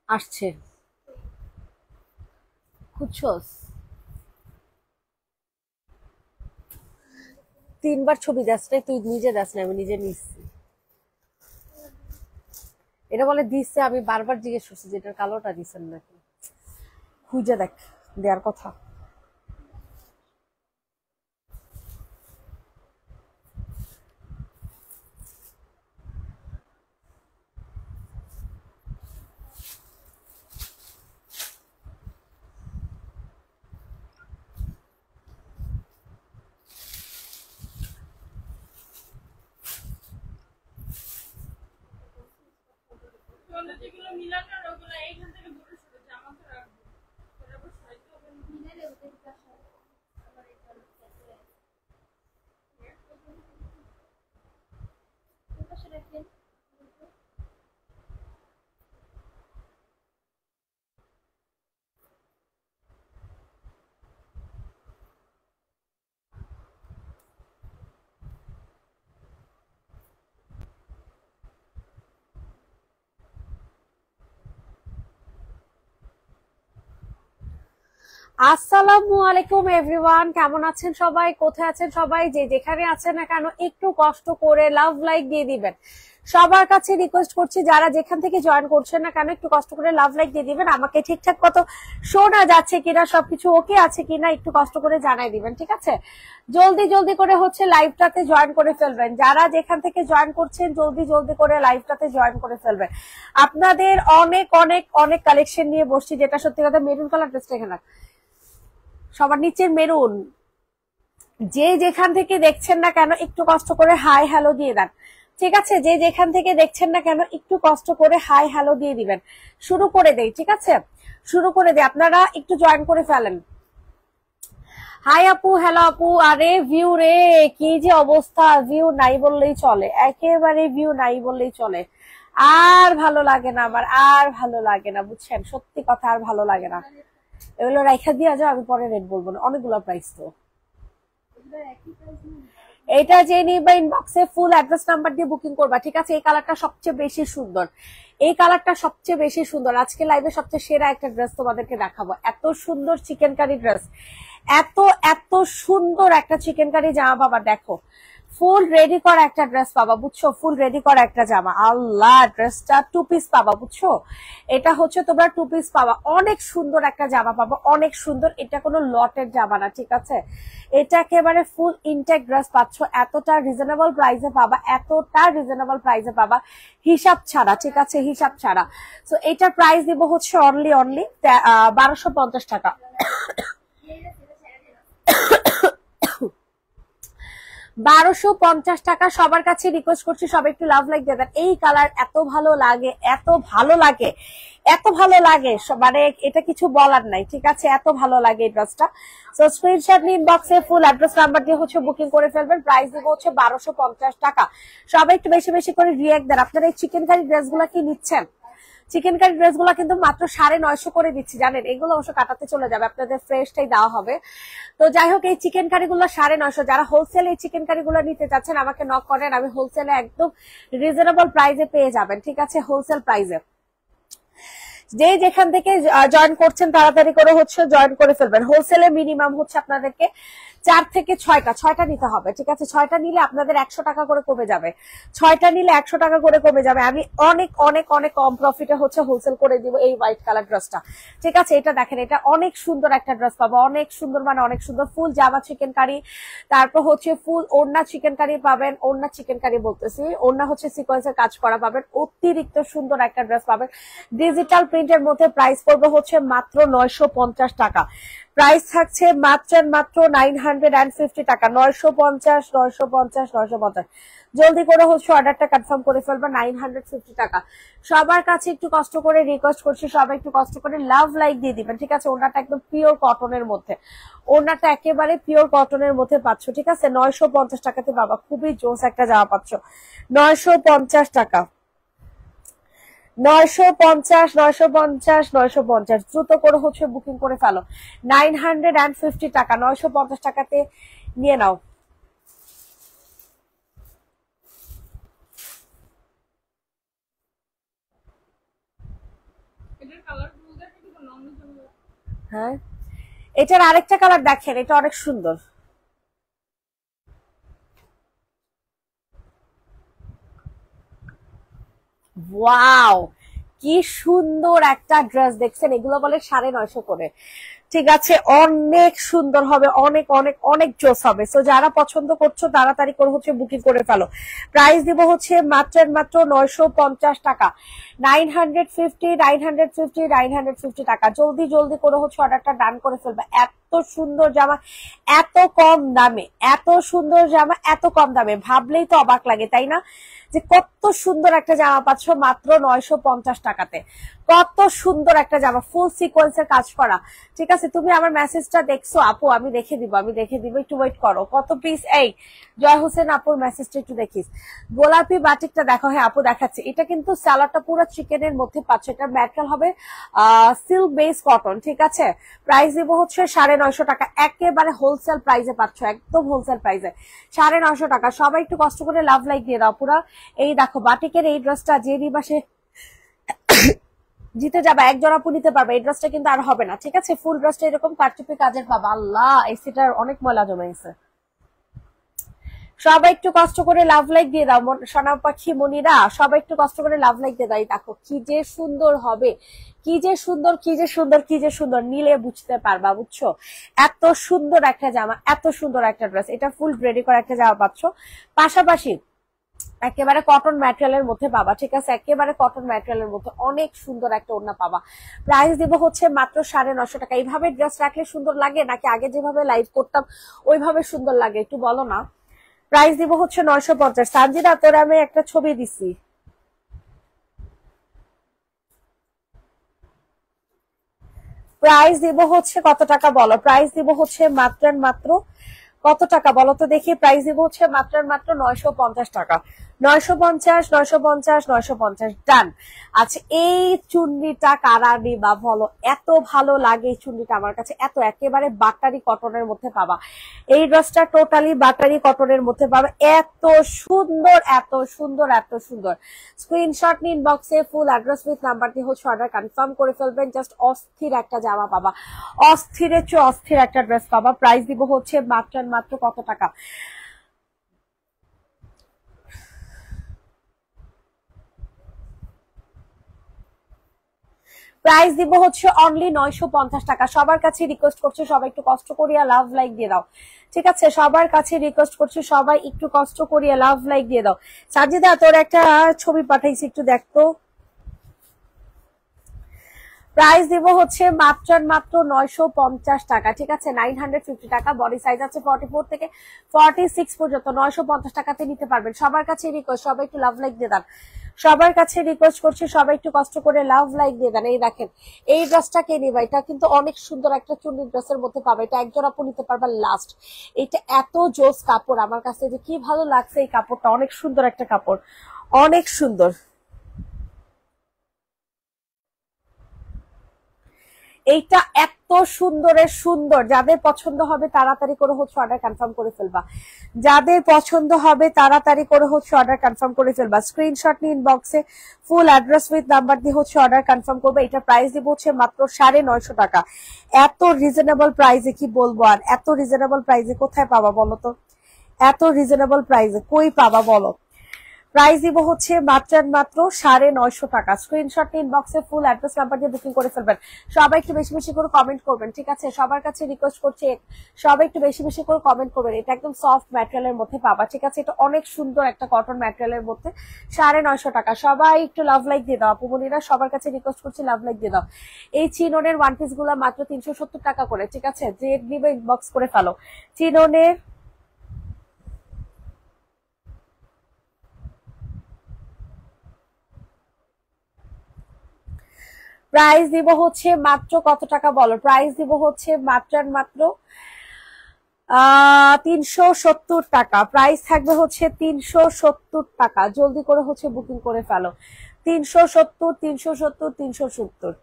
আসছে খুঁজছস? 3বার ছবি দাস রে, তুই নিজে দাস না, আমি নিজে নিচ্ছি। এটা বলে দিচ্ছে, আমি বারবার জিজ্ঞেস করছি যে এটার কালোটা দিচ্ছেন নাকি। খুঁজে দেখ, দেওয়ার কথা। আসসালামু আলাইকুম এভরিওয়ান, কেমন আছেন সবাই, কোথায় আছেন সবাই, যে যেখানে আছেন না কেন একটু কষ্ট করে লাভ লাইক দিয়ে দিবেন। সবার কাছে রিকোয়েস্ট করছি, যারা যেখান থেকে জয়েন করছেন না কেন একটু কষ্ট করে লাভ লাইক দিয়ে দিবেন। আমাকে ঠিকঠাক কত শোনা যাচ্ছে কিনা, সবকিছু ওকে আছে কিনা একটু কষ্ট করে জানাই দিবেন, ঠিক আছে? জলদি জলদি করে হচ্ছে লাইভটাতে জয়েন করে ফেলবেন। যারা যেখান থেকে জয়েন করছেন জলদি জলদি করে লাইভটাতে জয়েন করে ফেলবেন। আপনাদের অনেক অনেক অনেক কালেকশন নিয়ে বসছি, যেটা সত্যি কথা। মেরুন কালার ড্রেসটা এখানে সবার নিচের মেরুন, যে যেখান থেকে দেখছেন না কেন একটু কষ্ট করে হাই হ্যালো দিয়ে দেন, ঠিক আছে? যে যেখান থেকে দেখছেন না কেন একটু কষ্ট করে হাই হ্যালো দিয়ে দিবেন। শুরু করে দেই, ঠিক আছে? শুরু করে দেই, আপনারা একটু জয়েন করে ফেলেন। হাই আপু, হ্যালো আপু। আরে ভিউ রে, কি যে অবস্থা, ভিউ নাই বললেই চলে, একেবারে ভিউ নাই বললেই চলে। আর ভালো লাগে না আমার, আর ভালো লাগে না, বুঝছেন? সত্যি কথা, আর ভালো লাগে না। এগুলো রাইখা দিয়া যাও, আমি পরে রেট বলবো না, অনেকগুলো প্রাইস তো। এটা যে নিবা ইনবক্সে ফুল অ্যাড্রেস নাম্বার দিয়ে বুকিং করবা, ঠিক আছে? এই কালারটা সবচেয়ে বেশি সুন্দর, এই কালারটা সবচেয়ে বেশি সুন্দর। আজকে লাইভে সবচেয়ে সেরা একটা ড্রেস তোমাদেরকে দেখাবো। এত সুন্দর চিকেন কারি ড্রেস, এত এত সুন্দর একটা চিকেন কারি জামা পাবা। দেখো, ফুল রেডি করা একটা ড্রেস পাবা, বুঝছো? ফুল রেডি করা একটা জামা। আল্লাহ, ড্রেসটা 2 পিস পাবা, বুঝছো? এটা হচ্ছে তোমরা 2 পিস পাবা। অনেক সুন্দর একটা জামা পাবা, অনেক সুন্দর। এটা কোনো লটের জামা না, ঠিক আছে? এটা একেবারে ফুল ইনটেক ড্রেস পাচ্ছ, এতটা রিজনেবল প্রাইসে পাবা, এতটা রিজনেবল প্রাইসে পাবা, হিসাব ছাড়া, ঠিক আছে? হিসাব ছাড়া। তো এটার প্রাইস দিব হচ্ছে অনলি 1250 টাকা। 1250 টাকা। সবার কাছে রিকোয়েস্ট করছি, সবাই একটু লাভ লাইক দিয়ে দেন। এই কালার এত ভালো লাগে, এত ভালো লাগে, এত ভালো লাগে, মানে এটা কিছু বলার নাই, ঠিক আছে? এত ভালো লাগে এই ড্রেসটা। সো স্ক্রিনশট নিয়ে ইনবক্সে ফুল অ্যাড্রেস নাম্বার দিয়ে হচ্ছে বুকিং করে ফেলবেন। প্রাইস দিব হচ্ছে 1250 টাকা। সবাই একটু বেশি বেশি করে রিয়াক্ট দেন। আপনারা এই চিকেন কারি ড্রেসগুলো কি নিচ্ছেন? চিকেন কারি ড্রেসগুলো কিন্তু মাত্র 950 করে দিচ্ছি, জানেন? এগুলো অবশ্য কাটাতে চলে যাবে, আপনাদের ফ্রেশটাই দেওয়া হবে। তো যাই হোক, এই চিকেন কারিগুলো 950। যারা হোলসেল এই চিকেন কারিগুলো নিতে চাচ্ছেন আমাকে নক করেন, আমি হোলসেলে একদম রিজনেবল প্রাইসে পেয়ে যাবেন, ঠিক আছে? হোলসেল প্রাইসে। যে যেখান থেকে জয়েন করছেন তাড়াতাড়ি করে হচ্ছে জয়েন করে ফেলবেন। হোলসেলে মিনিমাম হচ্ছে আপনাদেরকে 4 থেকে 6টা নিতে হবে, ঠিক আছে? 6টা নিলে আপনাদের 100 টাকা করে কমে যাবে, 6টা নিলে 100 টাকা করে কমে যাবে। আমি অনেক অনেক অনেক কম প্রফিটে হচ্ছে হোলসেল করে দিব এই হোয়াইট কালার ড্রেসটা, ঠিক আছে? এটা দেখেন, এটা অনেক সুন্দর একটা ড্রেস পাবো, অনেক সুন্দর, মানে অনেক সুন্দর। ফুল জামা চিকেন কারি, তারপর হচ্ছে ফুল ওড়না চিকেন কারি পাবেন। ওড়না চিকেন কারি বলতেছি, ওড়না হচ্ছে সিকোয়েন্সের কাজ করা পাবেন। অতিরিক্ত সুন্দর একটা ড্রেস পাবেন ডিজিটাল প্রিন্টের মধ্যে। প্রাইস পড়বে হচ্ছে মাত্র 950 টাকা। প্রাইস থাকছে মাত্র 950 টাকা। 950, 950, 950। জলদি করে হচ্ছে অর্ডারটা কনফার্ম করে ফেলবা। 950 টাকা। সবার কাছে একটু কষ্ট করে রিকোয়েস্ট করছি, সবাই একটু কষ্ট করে লাভ লাইক দিয়ে দিবেন, ঠিক আছে? ওনাটা একদম পিওর কটনের মধ্যে, ওনাটা একেবারে পিওর কটনের মধ্যে পাচ্ছ, ঠিক আছে? 950 টাকাতে বাবা, খুবই জোস একটা জামা পাচ্ছ, 950 টাকা। 950, 950, 950, দ্রুত করে হচ্ছে বুকিং করে ফেলো। 950 টাকা, 950 টাকাতে নিয়ে নাও। হ্যাঁ, এটার আরেকটা কালার দেখেন, এটা অনেক সুন্দর। ওয়াও, কি সুন্দর একটা ড্রেস দেখছেন, এগুলো বলে 950 করে। ঠিক আছে, অনেক সুন্দর হবে, অনেক অনেক অনেক জোস হবে। সো যারা পছন্দ করছো তাড়াতাড়ি করে হচ্ছে বুকিং করে ফেলো। প্রাইস দিব হচ্ছে মাত্র মাত্র 950 টাকা, 950, 950, 950 টাকা। জলদি জলদি করে হচ্ছে অর্ডারটা ডান করে ফেলবে। এত সুন্দর জামা এত কম দামে, এত সুন্দর জামা এত কম দামে, ভাবলেই তো অবাক লাগে তাই না, যে কত সুন্দর একটা জামা পাচ্ছ মাত্র 950 টাকাতে। কত সুন্দর একটা জামা, ফুল সিকোয়েন্সের কাজ করা। ঠিক আছে, তুমি আমার মেসেজটা দেখছো আপু? আমি দেখে দিব, আমি দেখে দিব, একটু ওয়েট করো। কত পিস? এই জয় হোসেন আপুর মেসেজটা একটু দেখিস। গোলাপি বাটিকটা দেখো। হ্যাঁ আপু দেখাচ্ছে। এটা কিন্তু স্যালাডটা পুরো চিকেনের মধ্যে পাচ্ছ। এটা ম্যাটেরিয়াল হবে সিল্ক বেস কটন। ঠিক আছে, প্রাইস দিব হচ্ছে 950 টাকা। একেবারে হোলসেল প্রাইসে পাচ্ছ, একদম হোলসেল প্রাইসে 950 টাকা। সবাই একটু কষ্ট করে লাভ লাইক দিয়ে দাও পুরা। এই দেখো বাটিকের এই ড্রেসটা যে নিবাসে জিতে যাবে, একজন আপু নিতে পারবে। এই ড্রেসটা কিন্তু আর হবে না। ঠিক আছে, ফুল ড্রেসটা এরকম কারচুপি কাজের পাবা। আল্লাহ, এসিটার অনেক ময়লা জমেছে। সবাই একটু কষ্ট করে লাভ লাইক দিয়ে দাও সোনা পাখি মনিরা, সবাই একটু কষ্ট করে লাভ লাইক দিয়ে দাও। দেখো কি যে সুন্দর হবে, কি যে সুন্দর, কি যে সুন্দর, কি যে সুন্দর, নিলে বুঝতে পারবা, বুঝছো? এত সুন্দর একটা জামা, এত সুন্দর একটা ড্রেস। এটা ফুল রেডি করা একটা জামা পাচ্ছ। পাশাপাশি একেবারে কটন ম্যাটেরিয়ালের মধ্যে পাবা। ঠিক আছে, একেবারে কটন ম্যাটেরিয়ালের মধ্যে অনেক সুন্দর একটা ওড়না পাবা। প্রাইস দিব হচ্ছে মাত্র 950 টাকা। এইভাবে ড্রেস রাখলে সুন্দর লাগে নাকি আগে যেভাবে লাইভ করতাম ওইভাবে সুন্দর লাগে একটু বলো না। প্রাইস দিব হচ্ছে 950। সানজিদা তোরে আমি একটা ছবি দিছি। প্রাইস দিব হচ্ছে কত টাকা বলো? প্রাইস দিব হচ্ছে মাত্র মাত্র কত টাকা বলো তো দেখি। প্রাইস দিব হচ্ছে মাত্র মাত্র 950 টাকা। 950, 950, 950, ডান। আচ্ছা, এই চুন্নিটা কারা নিবা বলো? এত ভালো লাগে এই চুন্নিটা আমার কাছে, এত একেবারে বাটারি কটনের মধ্যে পাবা। এই ড্রেসটা টোটালি বাটারি কটনের মধ্যে পাবা। এত সুন্দর, এত সুন্দর, এত সুন্দর। স্ক্রিনশট নিন, বক্সে ফুল অ্যাড্রেস উইথ নাম্বার দিয়ে হচ্ছে অর্ডার কনফার্ম করে ফেলবেন। জাস্ট অস্থির একটা জামা পাবা, অস্থিরের চেয়ে অস্থির একটা ড্রেস পাবা। প্রাইস দিব হচ্ছে মাত্র মাত্র কত টাকা? প্রাইস দিব হচ্ছে অনলি 950 টাকা। সবার কাছে রিকোয়েস্ট করছে সবাই একটু কষ্ট করিয়া লাভ লাইক দিয়ে দাও। ঠিক আছে, সবার কাছে রিকোয়েস্ট করছে সবাই একটু কষ্ট করিয়া লাভ লাইক দিয়ে দাও। সাজিদা তোর একটা ছবি পাঠাইছি, একটু দেখতো। প্রাইস দিব হচ্ছে মাত্র মাত্র 950 টাকা। ঠিক আছে, 950 টাকা। বডি সাইজ আছে 44 থেকে 46 পর্যন্ত। 950 টাকাতে নিতে পারবেন। সবার কাছে রিকোয়েস্ট সবাই একটু লাভ লাইক দিয়ে দেন। সবার কাছে রিকোয়েস্ট করছি সবাই একটু কষ্ট করে লাভ লাইক দিয়ে দেন। এই দেখেন এই ড্রেসটা কে নিবা, এটা কিন্তু অনেক সুন্দর একটা চুন্নি ড্রেসের মধ্যে পাবে। এটা একজন আপু নিতে পারবেন লাস্ট। এটা এত জোস কাপড়, আমার কাছে যে কি ভালো লাগছে এই কাপড়টা, অনেক সুন্দর একটা কাপড়, অনেক সুন্দর। এইটা এত সুন্দরের সুন্দর, যাদের পছন্দ হবে তাড়াতাড়ি করে হচ্ছে অর্ডার কনফার্ম করে ফেলবা। যাদের পছন্দ হবে তাড়াতাড়ি করে হচ্ছে অর্ডার কনফার্ম করে ফেলবা। স্ক্রিনশট নিয়ে ইনবক্সে ফুল অ্যাড্রেস উইথ নাম্বার দিয়ে হচ্ছে অর্ডার কনফার্ম করবে। এটা প্রাইস দিব হচ্ছে মাত্র 950 টাকা। এত রিজনেবল প্রাইসে কি বলবো আর, এত রিজনেবল প্রাইসে কোথায় পাবা বলো তো? এত রিজনেবল প্রাইসে কই পাবা বলো? প্রাইস দিব হচ্ছে মাত্র মাত্র 950 টাকা। স্ক্রিনশট ইনবক্সে ফুল অ্যাড্রেস নাম্বার দিয়ে বুকিং করে ফেলবেন। সবাই একটু বেশি বেশি করে কমেন্ট করবেন। ঠিক আছে, সবার কাছে রিকোয়েস্ট করছি সবাই একটু বেশি বেশি করে কমেন্ট করবেন। এটা একদম সফট ম্যাটেরিয়ালের মধ্যে পাবা। ঠিক আছে, এটা অনেক সুন্দর একটা কটন ম্যাটেরিয়ালের মধ্যে 950 টাকা। সবাই একটু লাভ লাইক দিয়ে দাও আপুমনিরা, সবার কাছে রিকোয়েস্ট করছি লাভ লাইক দিয়ে দাও। এই চিননের ওয়ান পিস গুলা মাত্র 370 টাকা করে। ঠিক আছে, যে নিবে ইনবক্স করে ফেলো। চিননের প্রাইস দিব হচ্ছে মাত্র কত টাকা বলো? প্রাইস দিব হচ্ছে মাত্র মাত্র 370 টাকা। প্রাইস থাকবে হচ্ছে 370 টাকা। জলদি করে হচ্ছে বুকিং করে ফেলো। 370 370 370।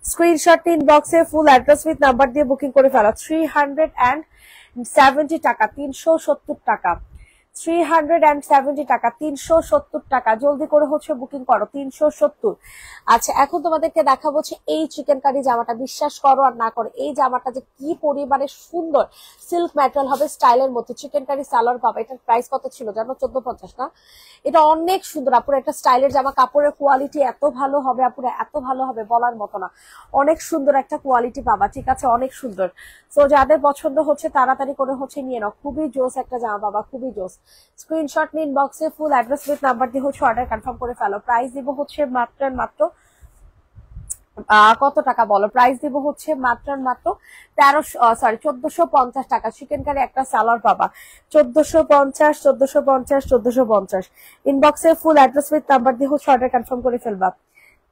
স্ক্রিনশট ইনবক্সে ফুল অ্যাড্রেস উইথ নাম্বার দিয়ে বুকিং করে ফেলো। 370 টাকা, 370 টাকা, 370 টাকা, 370 টাকা। জলদি করে হচ্ছে বুকিং করো, 370। আচ্ছা, এখন তোমাদেরকে দেখাবো হচ্ছে এই চিকেন কারি জামাটা। বিশ্বাস করো আর না করো, এই জামাটা যে কি পরিমাণে সুন্দর, সিল্ক ম্যাটেরিয়াল হবে, স্টাইলের মধ্যে চিকেন কারি সালোয়ার পাবা। এটার প্রাইস কত ছিল জানো? 1450 না? এটা অনেক সুন্দর আপুরা, একটা স্টাইলের জামা, কাপড়ের কোয়ালিটি এত ভালো হবে আপুরা, এত ভালো হবে বলার মতো না। অনেক সুন্দর একটা কোয়ালিটি পাবা, ঠিক আছে, অনেক সুন্দর। তো যাদের পছন্দ হচ্ছে তাড়াতাড়ি করে হচ্ছে নিয়ে নাও, খুবই জোস একটা জামা পাবা, খুবই জোস। স্ক্রিনশট নিন, বক্সে ফুল অ্যাড্রেস উইথ নাম্বার দিয়ে হচ্ছে অর্ডার কনফার্ম করে ফেলো। প্রাইস দিব হচ্ছে মাত্র কত টাকা বলো? প্রাইস দিব হচ্ছে মাত্র 1450 টাকা। চিকেন কারি একটা সালোয়ার পাবা 1450, 1450, 1450। ইনবক্সে ফুল অ্যাড্রেস উইথ নাম্বার দিয়ে হচ্ছে অর্ডার কনফার্ম করে ফেলবা।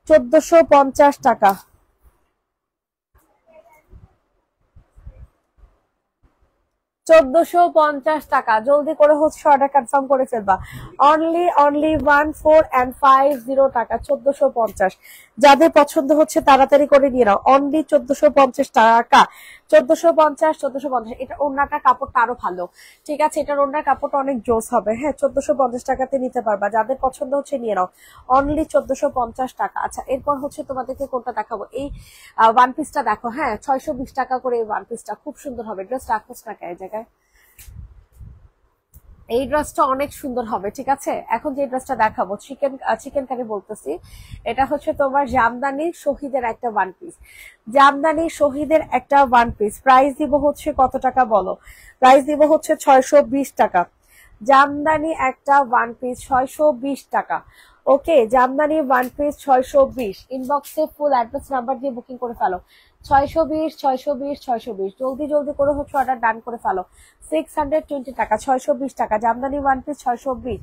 1450 টাকা, 1450 টাকা। জলদি করে হচ্ছে অর্ডার কনফার্ম করে ফেলবা। অনলি 1450 টাকা, 1450। যাদের পছন্দ হচ্ছে তাড়াতাড়ি করে নিয়ে নাও, অনলি 1450 টাকা, 1450, 1450। এটা ওড়নাটা কাপড়টা আরো ভালো, ঠিক আছে, এটার ওড়নার কাপড়টা অনেক জোস হবে। হ্যাঁ, 1450 টাকাতে নিতে পারবা, যাদের পছন্দ হচ্ছে নিয়ে নাও, অনলি 1450 টাকা। আচ্ছা, এরপর হচ্ছে তোমাদেরকে কোনটা দেখাবো, এই ওয়ান পিসটা দেখো। হ্যাঁ, 620 টাকা করে এই ওয়ান পিসটা, খুব সুন্দর হবে। ড্রেস রাখোস টাকা এই জায়গায়, এই ড্রেসটা অনেক সুন্দর হবে, ঠিক আছে। এখন যে ড্রেসটা দেখাবো চিকেন কারি বলতেছি, এটা হচ্ছে তোমার জামদানি শহীদের একটা ওয়ান পিস, জামদানি শহীদের একটা ওয়ান পিস। প্রাইস দিব হচ্ছে কত টাকা বলো? প্রাইস দিব হচ্ছে 620 টাকা। জামদানি একটা ওয়ান পিস 620 টাকা। ওকে, জামদানি ওয়ান পিস 620। ইনবক্সে ফুল অ্যাড্রেস নাম্বার দিয়ে বুকিং করে ফেলো। 620, 620, 620। জলদি জলদি করে হচ্ছে অর্ডার ডান করে ফেলো। 620 টাকা, 620 টাকা, জামদানি ওয়ান পিস 620।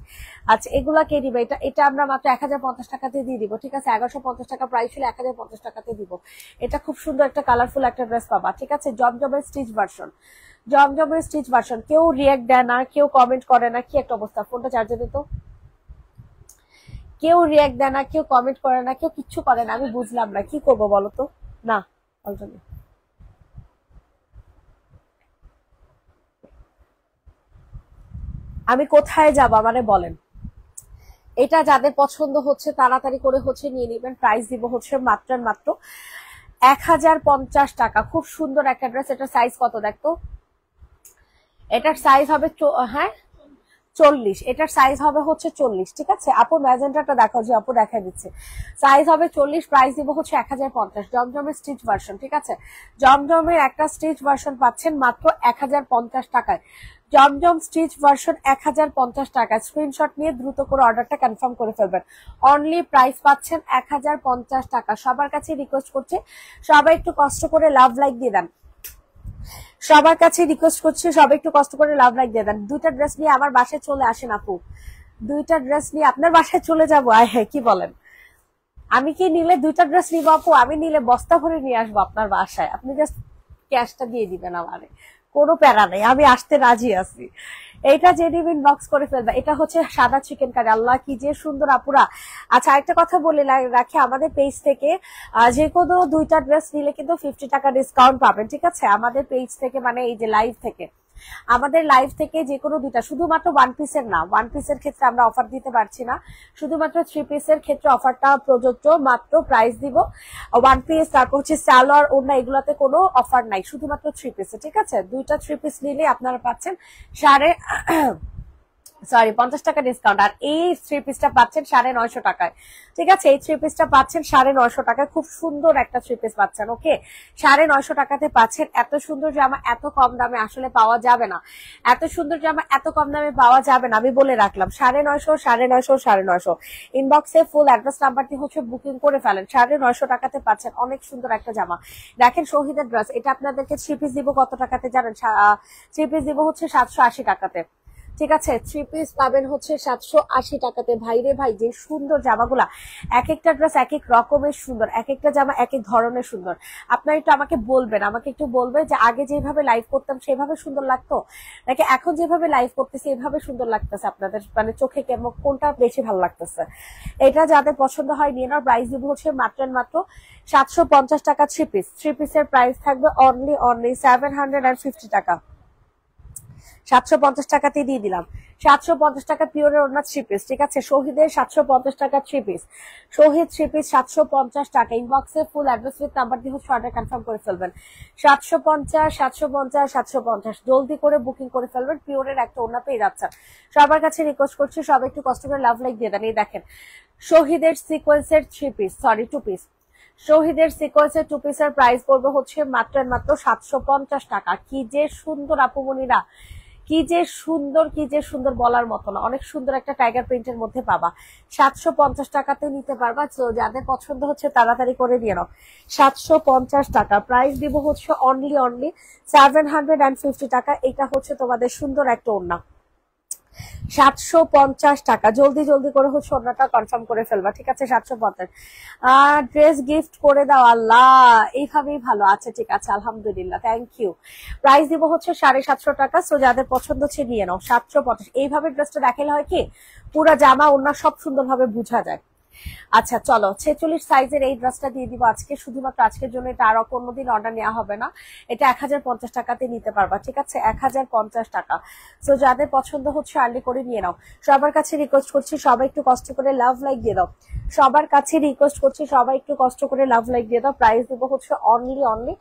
আচ্ছা, এগুলা কে দিবে? এটা আমরা মাত্র 1050 টাকাতে দিয়ে দিব, ঠিক আছে। 1150 টাকা প্রাইস ছিল, 1050 টাকাতে দিব। এটা খুব সুন্দর একটা কালারফুল একটা ড্রেস পাবা, ঠিক আছে। জমজমের স্টিচ ভার্সন, জমজমের স্টিচ ভার্সন। কেউ রিয়াক্ট দেয় না, কেউ কমেন্ট করে না, কি একটা অবস্থা। ফোনটা চার্জে দিত। কেউ রিয়াক্ট দেয় না, কেউ কমেন্ট করে না, কেউ কিচ্ছু করে না, আমি বুঝলাম না কি করবো বলো তো। না, অলরেডি আমি কোথায় যাবা মানে বলেন। এটা যাদের পছন্দ হচ্ছে তাড়াতাড়ি করে হচ্ছে নিয়ে নিবেন। প্রাইস দিব হচ্ছে মাত্র 1050 টাকা। খুব সুন্দর একটা ড্রেস। এটার সাইজ কত দেখতো? এটার সাইজ হবে হ্যাঁ 40। এটার সাইজ হবে হচ্ছে 40, ঠিক আছে। আপু ম্যাজেন্টাটা দেখো, যে আপু দেখা দিচ্ছে, সাইজ হবে 40। প্রাইস দিব হচ্ছে 1050। জমজমের স্টিচ ভার্সন, ঠিক আছে। জমজমের একটা স্টিচ ভার্সন পাচ্ছেন মাত্র 1050 টাকায়। জমজম স্টিচ ভার্সন 1050 টাকা। স্ক্রিনশট নিয়ে দ্রুত করে অর্ডারটা কনফার্ম করে ফেলবেন। অনলি প্রাইস পাচ্ছেন 1050 টাকা। সবার কাছে রিকোয়েস্ট করছি, সবাই একটু কষ্ট করে লাভ লাইক দিয়ে দেন। সবার কাছে রিকোয়েস্ট করছি, সবাই একটু কষ্ট করে লাভ লাইক দিয়ে দেন। দুইটা ড্রেস নিয়ে আমার বাসায় চলে আসেন আপু, দুইটা ড্রেস নিয়ে আপনার বাসায় চলে যাবো। আয় হ্যাঁ, কি বলেন? আমি কি নিলে দুইটা ড্রেস নিবো আপু? আমি নিলে বস্তা ভরে নিয়ে আসবো আপনার বাসায়, আপনি জাস্ট ক্যাশটা দিয়ে দিবেন আমারে, কোনো প্যারা নেই, আমি আসতে রাজি আছি। এইটা যে নিবেন বক্স করে ফেলবে। এটা হচ্ছে সাদা চিকেন কারি, আল্লাহ কি যে সুন্দর আপুরা। আচ্ছা, একটা কথা বলে রাখি, আমাদের পেজ থেকে যে কোনো দুইটা ড্রেস নিলে কিন্তু 50 টাকা ডিসকাউন্ট পাবেন, ঠিক আছে। আমাদের পেজ থেকে, মানে এই যে লাইভ থেকে, আমাদের লাইভ থেকে যে কোনো দুইটা, শুধুমাত্র ওয়ান পিসের না, ওয়ান পিসের ক্ষেত্রে আমরা অফার দিতে পারছি না, শুধুমাত্র 3 পিসের ক্ষেত্রে অফারটা প্রযোজ্য। মাত্র প্রাইস দিব ওয়ান পিস, তারপর হচ্ছে সালোয়ার, ওড়না, এগুলাতে কোনো অফার নাই, শুধুমাত্র 3 পিসে, ঠিক আছে। দুইটা 3 পিস নিলে আপনারা পাচ্ছেন 50 টাকা ডিসকাউন্ট। আর এই 3 পিসটা পাচ্ছেন 950 টাকায়, ঠিক আছে। এই 3 পিসটা পাচ্ছেন 950 টাকায়। খুব সুন্দর একটা 3 পিস পাচ্ছেন, ওকে। 950 টাকাতে পাচ্ছেন। এত সুন্দর জামা এত কম দামে আসলে পাওয়া যাবে না, এত সুন্দর জামা এত কম দামে পাওয়া যাবে না, আমি বলে রাখলাম। 950, 950, 950। ইনবক্সে ফুল অ্যাড্রেস নাম্বারটি হচ্ছে বুকিং করে ফেলেন। 950 টাকাতে পাচ্ছেন অনেক সুন্দর একটা জামা। দেখেন শহীদের ড্রেস, এটা আপনাদেরকে 3 পিস দিব কত টাকাতে জানেন? 3 পিস দিব হচ্ছে 780 টাকাতে। ঠিক আছে। 3 পিস পাবেন হচ্ছে 780 টাকাতে। ভাই রে ভাই, যে সুন্দর জামাগুলা, এক একটা ড্রেস এক এক রকমের সুন্দর, এক একটা জামা এক এক ধরনের সুন্দর। আপনার একটু আমাকে বলবেন, আমাকে একটু বলবেন যে আগে যেভাবে লাইভ করতাম সেভাবে সুন্দর লাগতো, নাকি এখন যেভাবে লাইভ করতেছি এভাবে সুন্দর লাগতেছে আপনাদের, মানে চোখে কেমন কোনটা বেশি ভালো লাগতেছে। এটা যাদের পছন্দ হয় নিয়ে নাও। প্রাইস দিব হচ্ছে মাত্র 750 টাকা 3 পিস। 3 পিসের প্রাইস থাকবে অনলি 750 টাকা। 750 টাকাতে দিয়ে দিলাম। 750 টাকা পিওরের ওড়না 3 পিস। ঠিক আছে, শহীদের 750 টাকা 3 পিস। শহীদ 3 পিস 750 টাকা। ইনবক্সে ফুল অ্যাড্রেস উইথ নাম্বার দিয়ে হচ্ছে অর্ডার কনফার্ম করে ফেলবেন। 750 750 750 জলদি করে বুকিং করে ফেলবেন। পিওরের একটা ওড়না পেয়ে যাচ্ছেন। সবার কাছে রিকোয়েস্ট করছি সবাই একটু কষ্ট করে লাভ লাইক দিয়ে দেন। এই দেখেন শহীদের সিকোয়েন্সের 3 পিস, সরি 2 পিস। শহীদের সিকোয়েন্সের 2 পিসের প্রাইস পড়বে হচ্ছে মাত্র 750 টাকা। কি যে সুন্দর আপুমনিরা, কি যে সুন্দর, কি যে সুন্দর বলার মতো না। অনেক সুন্দর একটা টাইগার প্রিন্টের মধ্যে পাবা। 750 টাকাতে নিতে পারবা। তো যাদের পছন্দ হচ্ছে তাড়াতাড়ি করে দিয়ে নাও। 750 টাকা প্রাইস দিব হচ্ছে অনলি 750 টাকা। এটা হচ্ছে তোমাদের সুন্দর একটা ওড়না। 750 টাকা। জলদি জলদি করে হচ্ছে ওড়নাটা কনফার্ম করে ফেলবা। ঠিক আছে, 750। ড্রেস গিফট করে দাও আল্লাহ, এইভাবেই ভালো আছে। ঠিক আছে, আলহামদুলিল্লাহ, থ্যাংক ইউ। প্রাইস দিব হচ্ছে 750 টাকা। সো যাদের পছন্দ হচ্ছে নিয়ে নাও। 750। এইভাবে ড্রেসটা দেখালে হয় কি, পুরা জামা ওড়না সব সুন্দরভাবে বোঝা যায়। আচ্ছা চলো, 46 সাইজের এই ড্রেসটা দিয়ে দিব আজকে, শুধুমাত্র আজকের জন্য। এটা আর কোনোদিন অর্ডার নেওয়া হবে না। এটা 1050 টাকাতে নিতে পারবা। ঠিক আছে, 1050 টাকা। সো যাদের পছন্দ হচ্ছে আর্লি করে নিয়ে নাও। সবার কাছে রিকোয়েস্ট করছি সবাই একটু কষ্ট করে লাভ লাইক দিয়ে দাও। সবার কাছে রিকোয়েস্ট করছি সবাই একটু কষ্ট করে লাভ লাইক দিয়ে দাও। প্রাইস দিব হচ্ছে অনলি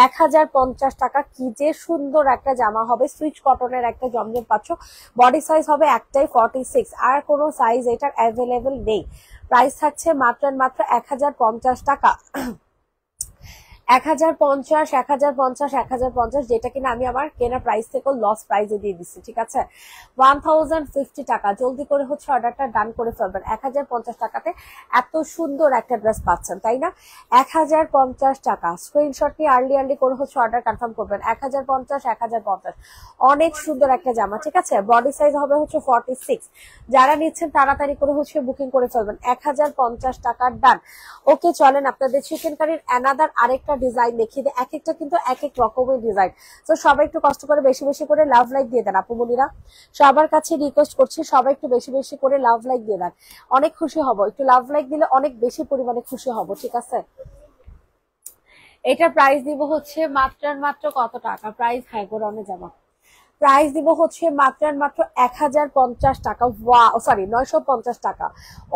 1050 টাকা। কি যে সুন্দর একটা জামা হবে, সুইচ কটনের একটা জমজম পাচ্ছ। বডি সাইজ হবে একটাই 46, আর কোনো সাইজ এটার অ্যাভেলেবেল নেই। প্রাইস থাকছে মাত্র 1050 টাকা। 1050 1050 1050, যেটা কিনা আমি আমার কেনা প্রাইস থেকে লস প্রাইসে দিয়ে দিচ্ছি। ঠিক আছে, 1050 টাকা। জলদি করে হচ্ছে অর্ডারটা ডান করে ফেলবেন। 1050 টাকাতে এত সুন্দর একটা ড্রেস পাচ্ছেন, তাই না? 1050 টাকা। স্ক্রিনশট নিয়ে আর্লি করে হচ্ছে অর্ডার কনফার্ম করবেন। 1050 1050 অনেক সুন্দর একটা জামা। ঠিক আছে, বডি সাইজ হবে হচ্ছে 46। যারা নিচ্ছেন তাড়াতাড়ি করে হচ্ছে বুকিং করে ফেলবেন। 1050 টাকার ডান। ওকে, চলেন আপনাদের চিকেন কারির অ্যানাদার আরেকটা ডিজাইন দেখিয়ে দেয়। এক একটা কিন্তু এক এক রকমের ডিজাইন। তো সবাই একটু কষ্ট করে বেশি বেশি করে লাভ লাইক দিয়ে দেন আপুমনিরা। সবার কাছে রিকোয়েস্ট করছি সবাই একটু বেশি বেশি করে লাভ লাইক দিয়ে দেন। অনেক খুশি হব, একটু লাভ লাইক দিলে অনেক বেশি পরিমাণে খুশি হব। ঠিক আছে, এটা প্রাইস দিব হচ্ছে মাত্র কত টাকা? প্রাইস হ্যাঁ গোরানো জামা। প্রাইস দিব হচ্ছে মাত্র 1050 টাকা। সরি 950 টাকা।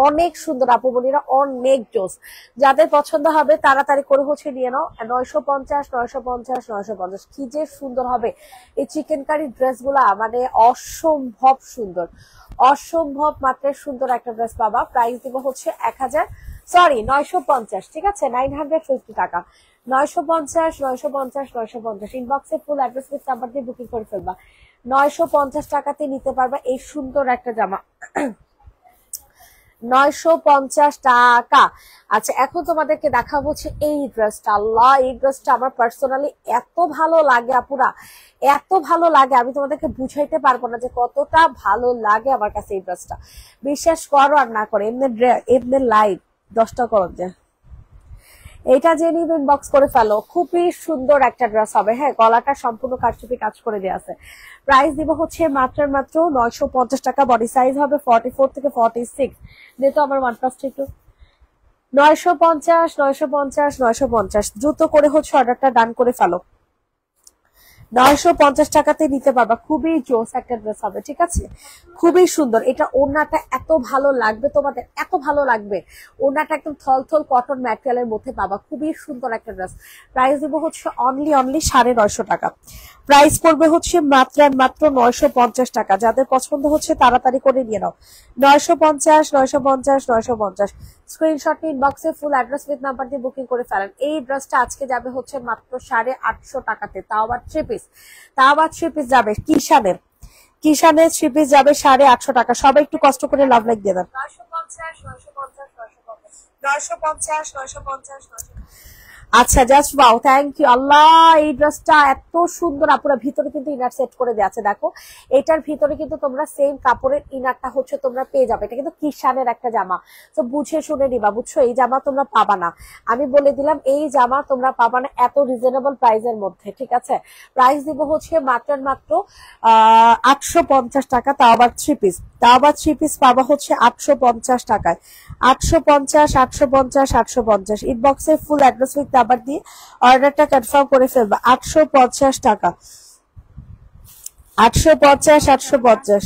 অনেক সুন্দর আপু বোনেরা, অনেক জোস। যাদের পছন্দ হবে তাড়াতাড়ি করে হচ্ছে নিয়ে নাও। 950 950 950 কি যে সুন্দর হবে এই চিকেন কারি ড্রেস গুলা, মানে অসম্ভব সুন্দর, অসম্ভব মাত্রায় সুন্দর একটা ড্রেস পাবা। প্রাইস দিব হচ্ছে 950। ঠিক আছে, 950 টাকা। 950 950 950 ইনবক্সে ফুল অ্যাড্রেস উইথ নাম্বার দিয়ে বুকিং করে ফেলবা। 950 টাকাতে নিতে পারবা এই সুন্দর একটা জামা। 950 টাকা। আচ্ছা, এখন তোমাদেরকে দেখাবো হচ্ছে এই ড্রেসটা। আল্লাহ, এই ড্রেসটা আমার পার্সোনালি এত ভালো লাগে আপুরা, এত ভালো লাগে, আমি তোমাদেরকে বুঝাইতে পারবো না যে কতটা ভালো লাগে আমার কাছে এই ড্রেসটা। বিশ্বাস করো আর না করো, এমনি লাইভ 10টা করো যে এটা যে নিবেন বক্স করে ফেলো। খুবই সুন্দর একটা ড্রেস হবে। হ্যাঁ, গলাটা সম্পূর্ণ কারচুপি কাজ করে দেওয়া আছে। প্রাইস দিব হচ্ছে মাত্র 950 টাকা। বডি সাইজ হবে 44 থেকে 46। যেহেতু আমার ওয়ান প্লাস একটু 950 950 950 দ্রুত করে হচ্ছে অর্ডারটা ডান করে ফেলো। 950 টাকাতে নিতে পারবা। খুবই জোস একটা ড্রেস হবে। ঠিক আছে, খুবই সুন্দর। এটা ওড়নাটা এত ভালো লাগবে তোমাদের, এত ভালো লাগবে। ওড়নাটা একদম থলথল কটন ম্যাটেরিয়ালের মধ্যে পাবা। খুবই সুন্দর একটা ড্রেস। প্রাইস দিব হচ্ছে অনলি 950 টাকা। প্রাইস পড়বে হচ্ছে মাত্র 950 টাকা। যাদের পছন্দ হচ্ছে তাড়াতাড়ি করে নিয়ে নাও। 950 950 950 স্ক্রিনশট নিয়ে ইনবক্সে ফুল অ্যাড্রেস উইথ নাম্বার দিয়ে বুকিং করে ফেলেন। এই ড্রেসটা আজকে যাবে হচ্ছে মাত্র 850 টাকাতে। তাও আবার 3 পিস, তাও আবার 3 পিস যাবে। কিষানের 3 পিস যাবে 850 টাকা। সবাই একটু কষ্ট করে লাভ লাইক দিয়ে দেন। 950 950 950 950 950 950 আচ্ছা জাস্ট ওয়াও, থ্যাংক ইউ আল্লাহ। এই ড্রেসটা এত সুন্দর, আপুরা ভিতরে কিন্তু ইনার সেট করে দেওয়া আছে। দেখো এটার ভিতরে কিন্তু তোমরা সেম কাপড়ের ইনারটা হচ্ছে তোমরা পেয়ে যাবে। এটা কিন্তু কিষানের একটা জামা, তো বুঝে শুনে নিবা, বুঝছো? এই জামা তোমরা পাবা না, আমি বলে দিলাম এই জামা তোমরা পাবা না এত রিজনেবল প্রাইসের মধ্যে, ঠিক আছে? প্রাইস দিব হচ্ছে মাত্র 850 টাকা, তাও আবার থ্রি পিস, পাবা হচ্ছে 850 টাকায়। 850, 850, 850। ইনবক্সে ফুল অ্যাড্রেস উইথ নাম্বার দিয়ে অর্ডারটা কনফার্ম করে ফেলবা। 850 টাকা, 850, 850।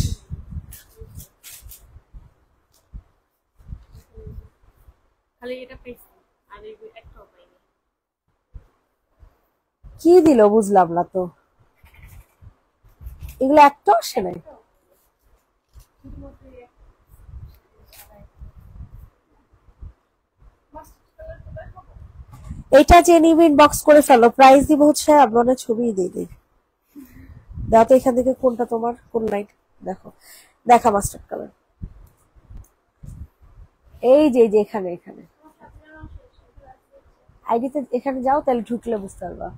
কি দিল বুঝলাম না তো, এগুলো একটা আসে নাই। এটা যে নিবে ইনবক্স করে ফেলো। প্রাইস দিব হচ্ছে আপনার ছবি দিয়ে দিই। দাও তো এখান থেকে কোনটা তোমার, কোন লাইট দেখো, দেখা মাস্টার্ড কালার। এই যে এখানে এখানে আইডিতে এখানে যাও, তাহলে ঢুকলে বুঝতে পারবা।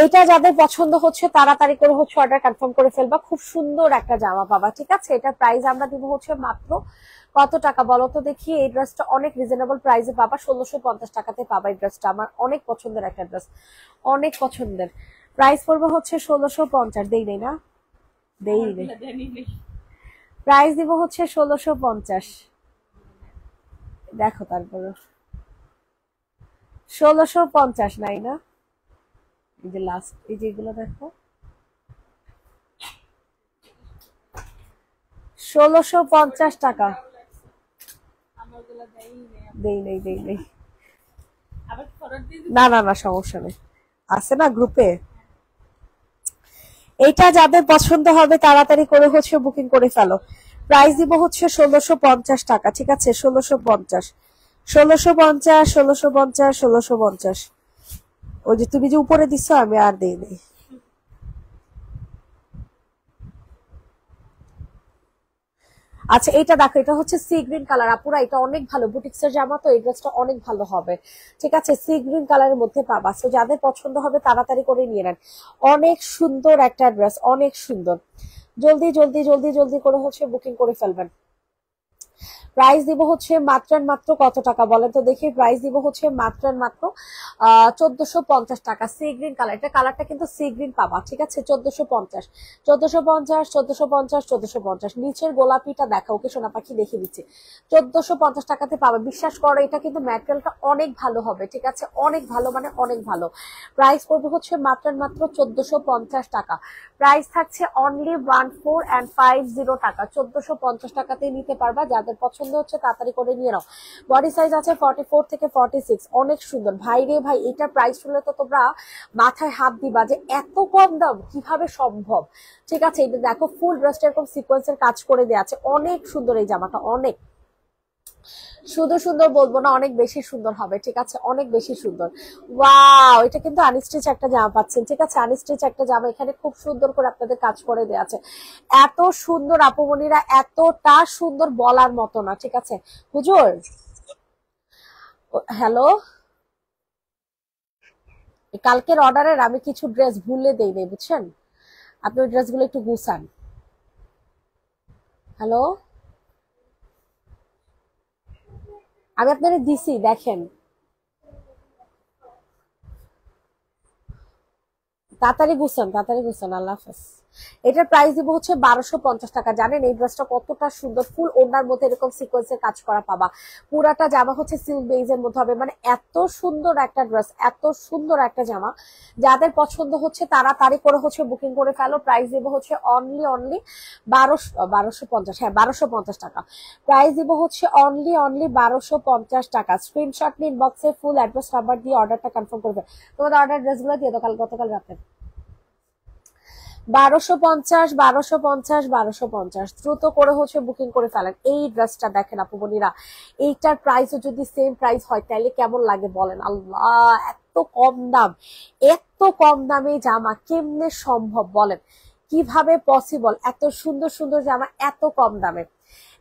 এটা যাদের পছন্দ হচ্ছে তাড়াতাড়ি করে হচ্ছে অর্ডার কনফার্ম করে ফেলবা। খুব সুন্দর একটা জামা পাবা, ঠিক আছে? এটার প্রাইস আমরা দিব হচ্ছে মাত্র কত টাকা বলো তো দেখি? এই ড্রেসটা অনেক রিজনেবল প্রাইসে পাবা, 1650 টাকাতে পাবা। এই ড্রেসটা আমার অনেক পছন্দের একটা ড্রেস, অনেক পছন্দের। প্রাইস পড়বে হচ্ছে 1650। দেই নেই না, দেই নেই, প্রাইস দিব হচ্ছে 1650। দেখো তারপরে 1650 নাই না? এই যে লাস্ট, এই যে এগুলো দেখো 1650 টাকা। দেই নেই, না না না, সমস্যা নেই, আছে না গ্রুপে। এটা যাদের পছন্দ হবে তাড়াতাড়ি করে হচ্ছে বুকিং করে ফেলো। প্রাইস দিব হচ্ছে 1650 টাকা, ঠিক আছে? 1650, 1650, 1650, 1650। ওই যে তুমি যে উপরে দিছো আমি আর দেই নেই। আচ্ছা এটা দেখো, এটা হচ্ছে সি গ্রিন কালার। আপুরা এটা অনেক ভালো, বুটিক্স এর জামা, তো এই ড্রেসটা অনেক ভালো হবে, ঠিক আছে? সি গ্রিন কালারের মধ্যে পাবা, তো যাদের পছন্দ হবে তাড়াতাড়ি করে নিয়ে নেন। অনেক সুন্দর একটা ড্রেস, অনেক সুন্দর। জলদি জলদি জলদি জলদি করে হচ্ছে বুকিং করে ফেলবেন। প্রাইস দিব হচ্ছে মাত্র কত টাকা বলেন তো দেখি? প্রাইস দিব হচ্ছে মাত্র 1450 টাকা। সি গ্রিন কালার, এটা কালারটা কিন্তু সি গ্রিন পাবা, ঠিক আছে? 1450, 1450, 1450, 1450। নিচের গোলাপিটা দেখা, ওকে সোনা পাখি দেখে দিচ্ছি। 1450 টাকাতে পাবে, বিশ্বাস করো এটা কিন্তু ম্যাটেরিয়ালটা অনেক ভালো হবে, ঠিক আছে? অনেক ভালো মানে অনেক ভালো। প্রাইস পড়বে হচ্ছে মাত্র 1450 টাকা। প্রাইস থাকছে অনলি 1450 টাকা। 1450 টাকাতেই নিতে পারবা, যাদের পছন্দ হচ্ছে তাড়াতাড়ি করে নিয়ে নাও। বডি সাইজ আছে 44 থেকে 46। অনেক সুন্দর ভাই রে ভাই, এটা প্রাইস শুনলে তো তোমরা মাথায় হাত দিবা যে এত কম দাম কিভাবে সম্ভব, ঠিক আছে? এটা দেখো ফুল ড্রেসটা এরকম সিকোয়েন্সের কাজ করে দেওয়া আছে, অনেক সুন্দর এই জামাটা, অনেক শুধু সুন্দর বলবো না, অনেক বেশি সুন্দর হবে, ঠিক আছে? অনেক বেশি সুন্দর। ওয়াও, এটা কিন্তু আনস্টিচ একটা জামা পাচ্ছেন, ঠিক আছে? আনস্টিচ একটা জামা, এখানে খুব সুন্দর করে আপনাদের কাজ করে দেওয়া আছে। এত সুন্দর আপুমনিরা, এতটা সুন্দর বলার মতো না, ঠিক আছে? হুজুর হ্যালো, কালকের অর্ডারের আমি কিছু ড্রেস ভুলে দেই নাই, বুঝছেন? আপনি ওই ড্রেসগুলো একটু গুছান। হ্যালো, আমি আপনাদের দিছি, দেখেন। তাড়াতাড়ি গুছান, তাড়াতাড়ি গুছান। আল্লাহ হাফেজ। এটার প্রাইস দিব হচ্ছে 1250 টাকা। জানেন এই ড্রেসটা কতটা সুন্দর, ফুল ওড়নার মধ্যে এরকম সিকোয়েন্সের কাজ করা পাবা। পুরাটা জামা হচ্ছে সিল্ক বেইজের মধ্যে হবে, মানে এত সুন্দর একটা ড্রেস, এত সুন্দর একটা জামা। যাদের পছন্দ হচ্ছে তাড়াতাড়ি করে হচ্ছে বুকিং করে ফেলো। প্রাইস দিব হচ্ছে অনলি 1250, হ্যাঁ 1250 টাকা। প্রাইস দিব হচ্ছে অনলি 1250 টাকা। স্ক্রিনশট নিন, বক্সে ফুল অ্যাড্রেস নাম্বার দিয়ে অর্ডারটা কনফার্ম করবে। তোমাদের অর্ডার ড্রেসগুলো দিয়ে দাও গতকাল রাতে। 1250, 1250, 1250। দ্রুত করে হচ্ছে বুকিং করে ফেলেন। এই ড্রেসটা দেখেন আপু বোনিরা, এইটার প্রাইসও যদি সেম প্রাইস হয় তাহলে কেমন লাগে বলেন? আল্লাহ, এত কম দাম, এত কম দামে জামা কেমনে সম্ভব বলেন? কিভাবে পসিবল এত সুন্দর সুন্দর জামা এত কম দামে?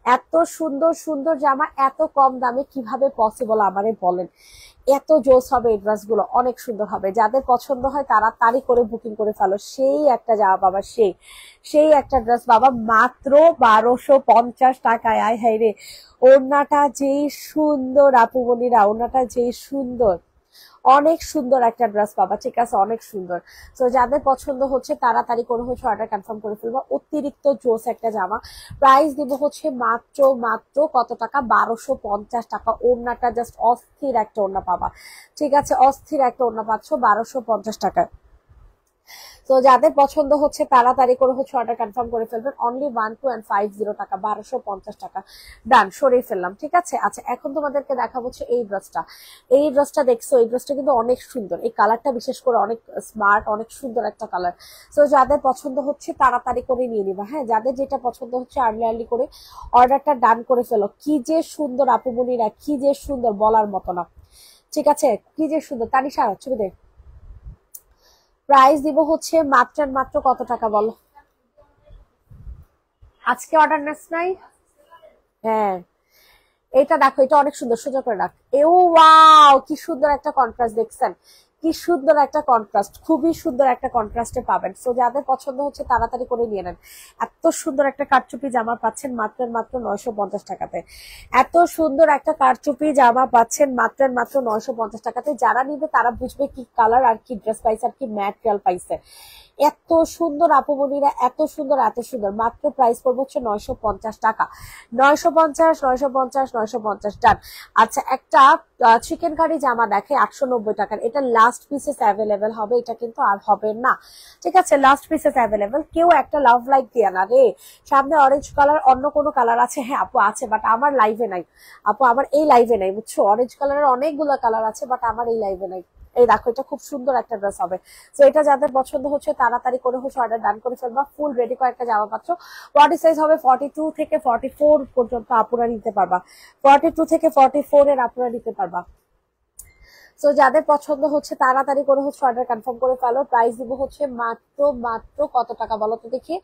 এত সুন্দর সুন্দর জামা এত কম দামে কিভাবে পসিবল আমারে বলেন? এত জোস হবে এই ড্রেস গুলো, অনেক সুন্দর হবে। যাদের পছন্দ হয় তারা তাড়াতাড়ি করে বুকিং করে ফেলো। সেই একটা জামা বাবা, সেই সেই একটা ড্রেস বাবা, মাত্র 1250 টাকায়। আয় হায় রে, ওড়নাটা যেই সুন্দর আপু বোনিরা, ওড়নাটা যেই সুন্দর, অনেক সুন্দর একটা ড্রেস পাবা, ঠিক আছে, অনেক সুন্দর। তো যাদের পছন্দ হচ্ছে তাড়াতাড়ি করে হচ্ছে অর্ডার কনফার্ম করে ফেলবা। অতিরিক্ত জোস একটা জামা, প্রাইস দিব হচ্ছে মাত্র মাত্র কত টাকা, 1250 টাকা। ওড়নাটা জাস্ট অস্থির একটা ওড়না পাবা, ঠিক আছে, অস্থির একটা ওড়না পাচ্ছ 1250 টাকায়। তো যাদের পছন্দ হচ্ছে তাড়াতাড়ি করে হচ্ছে অর্ডার কনফার্ম করে ফেলবেন। অনলি 1250 টাকা, 1250 টাকা। ডান, সরিয়ে ফেললাম, ঠিক আছে। আচ্ছা, এখন তোমাদেরকে দেখাবো হচ্ছে এই ড্রেসটা। এই ড্রেসটা দেখছো, এই ড্রেসটা কিন্তু অনেক সুন্দর। এই কালারটা বিশেষ করে অনেক স্মার্ট, অনেক সুন্দর একটা কালার। তো যাদের পছন্দ হচ্ছে তাড়াতাড়ি করে নিয়ে নিবা। হ্যাঁ, যাদের যেটা পছন্দ হচ্ছে আর্লি আর্লি করে অর্ডারটা ডান করে ফেলো। কি যে সুন্দর আপুমনিরা, কি যে সুন্দর বলার মতো না, ঠিক আছে, কি যে সুন্দর। তানিশা ছবি দে। প্রাইস দিব হচ্ছে মাত্র মাত্র কত টাকা বলো? আজকে অর্ডার নেস নাই? হ্যাঁ, এটা দেখো, এটা অনেক সুন্দর, সোজা করে রাখ। এও ওয়াও, কি সুন্দর একটা কন্ট্রাস্ট দেখছেন, কি সুন্দর একটা কন্ট্রাস্ট, খুবই সুন্দর একটা কন্ট্রাস্টে পাবেন। সো যাদের পছন্দ হচ্ছে তাড়াতাড়ি করে নিয়ে নেন। এত সুন্দর একটা কারচুপি জামা পাচ্ছেন মাত্র মাত্র 950 টাকাতে। এত সুন্দর একটা কারচুপি জামা পাচ্ছেন মাত্র মাত্র 950 টাকাতে। যারা নিবে তারা বুঝবে কি কালার আর কি ড্রেস পাইছে আর কি ম্যাটেরিয়াল পাইছে। এত সুন্দর আপুমনিরা, এত সুন্দর, এত সুন্দর। মাত্র প্রাইস পড়বে হচ্ছে 950 টাকা। 950, 950, 950, ডান। আচ্ছা, একটা চিকেন কারি জামা দেখে 890 টাকার। এটা লাস্ট পিসেস অ্যাভেলেবেল হবে, এটা কিন্তু আর হবে না, ঠিক আছে, লাস্ট পিসেস অ্যাভেলেবেল। কেউ একটা লাভ লাইক দিয়ে না রে। সামনে অরেঞ্জ কালার, অন্য কোনো কালার আছে? হ্যাঁ আপু আছে, বাট আমার লাইভে নাই আপু, আমার এই লাইভে নাই, বুঝছো। অরেঞ্জ কালারের অনেকগুলো কালার আছে, বাট আমার এই লাইভে নাই। এই দেখো, এটা খুব সুন্দর একটা ড্রেস হবে। তো এটা যাদের পছন্দ হচ্ছে তাড়াতাড়ি করে হচ্ছে অর্ডার ডান করে ফেলবা। ফুল রেডি কয়েকটা জামা পাচ্ছ। বডি সাইজ হবে 42 থেকে 44 পর্যন্ত আপুরা নিতে পারবা। 42 থেকে 44 এর আপুরা নিতে পারবা। সো যাদের পছন্দ হচ্ছে তাড়াতাড়ি করে হচ্ছে অর্ডার কনফার্ম করে ফেলো। প্রাইস দিব হচ্ছে মাত্র মাত্র কত টাকা বলো তো দেখি?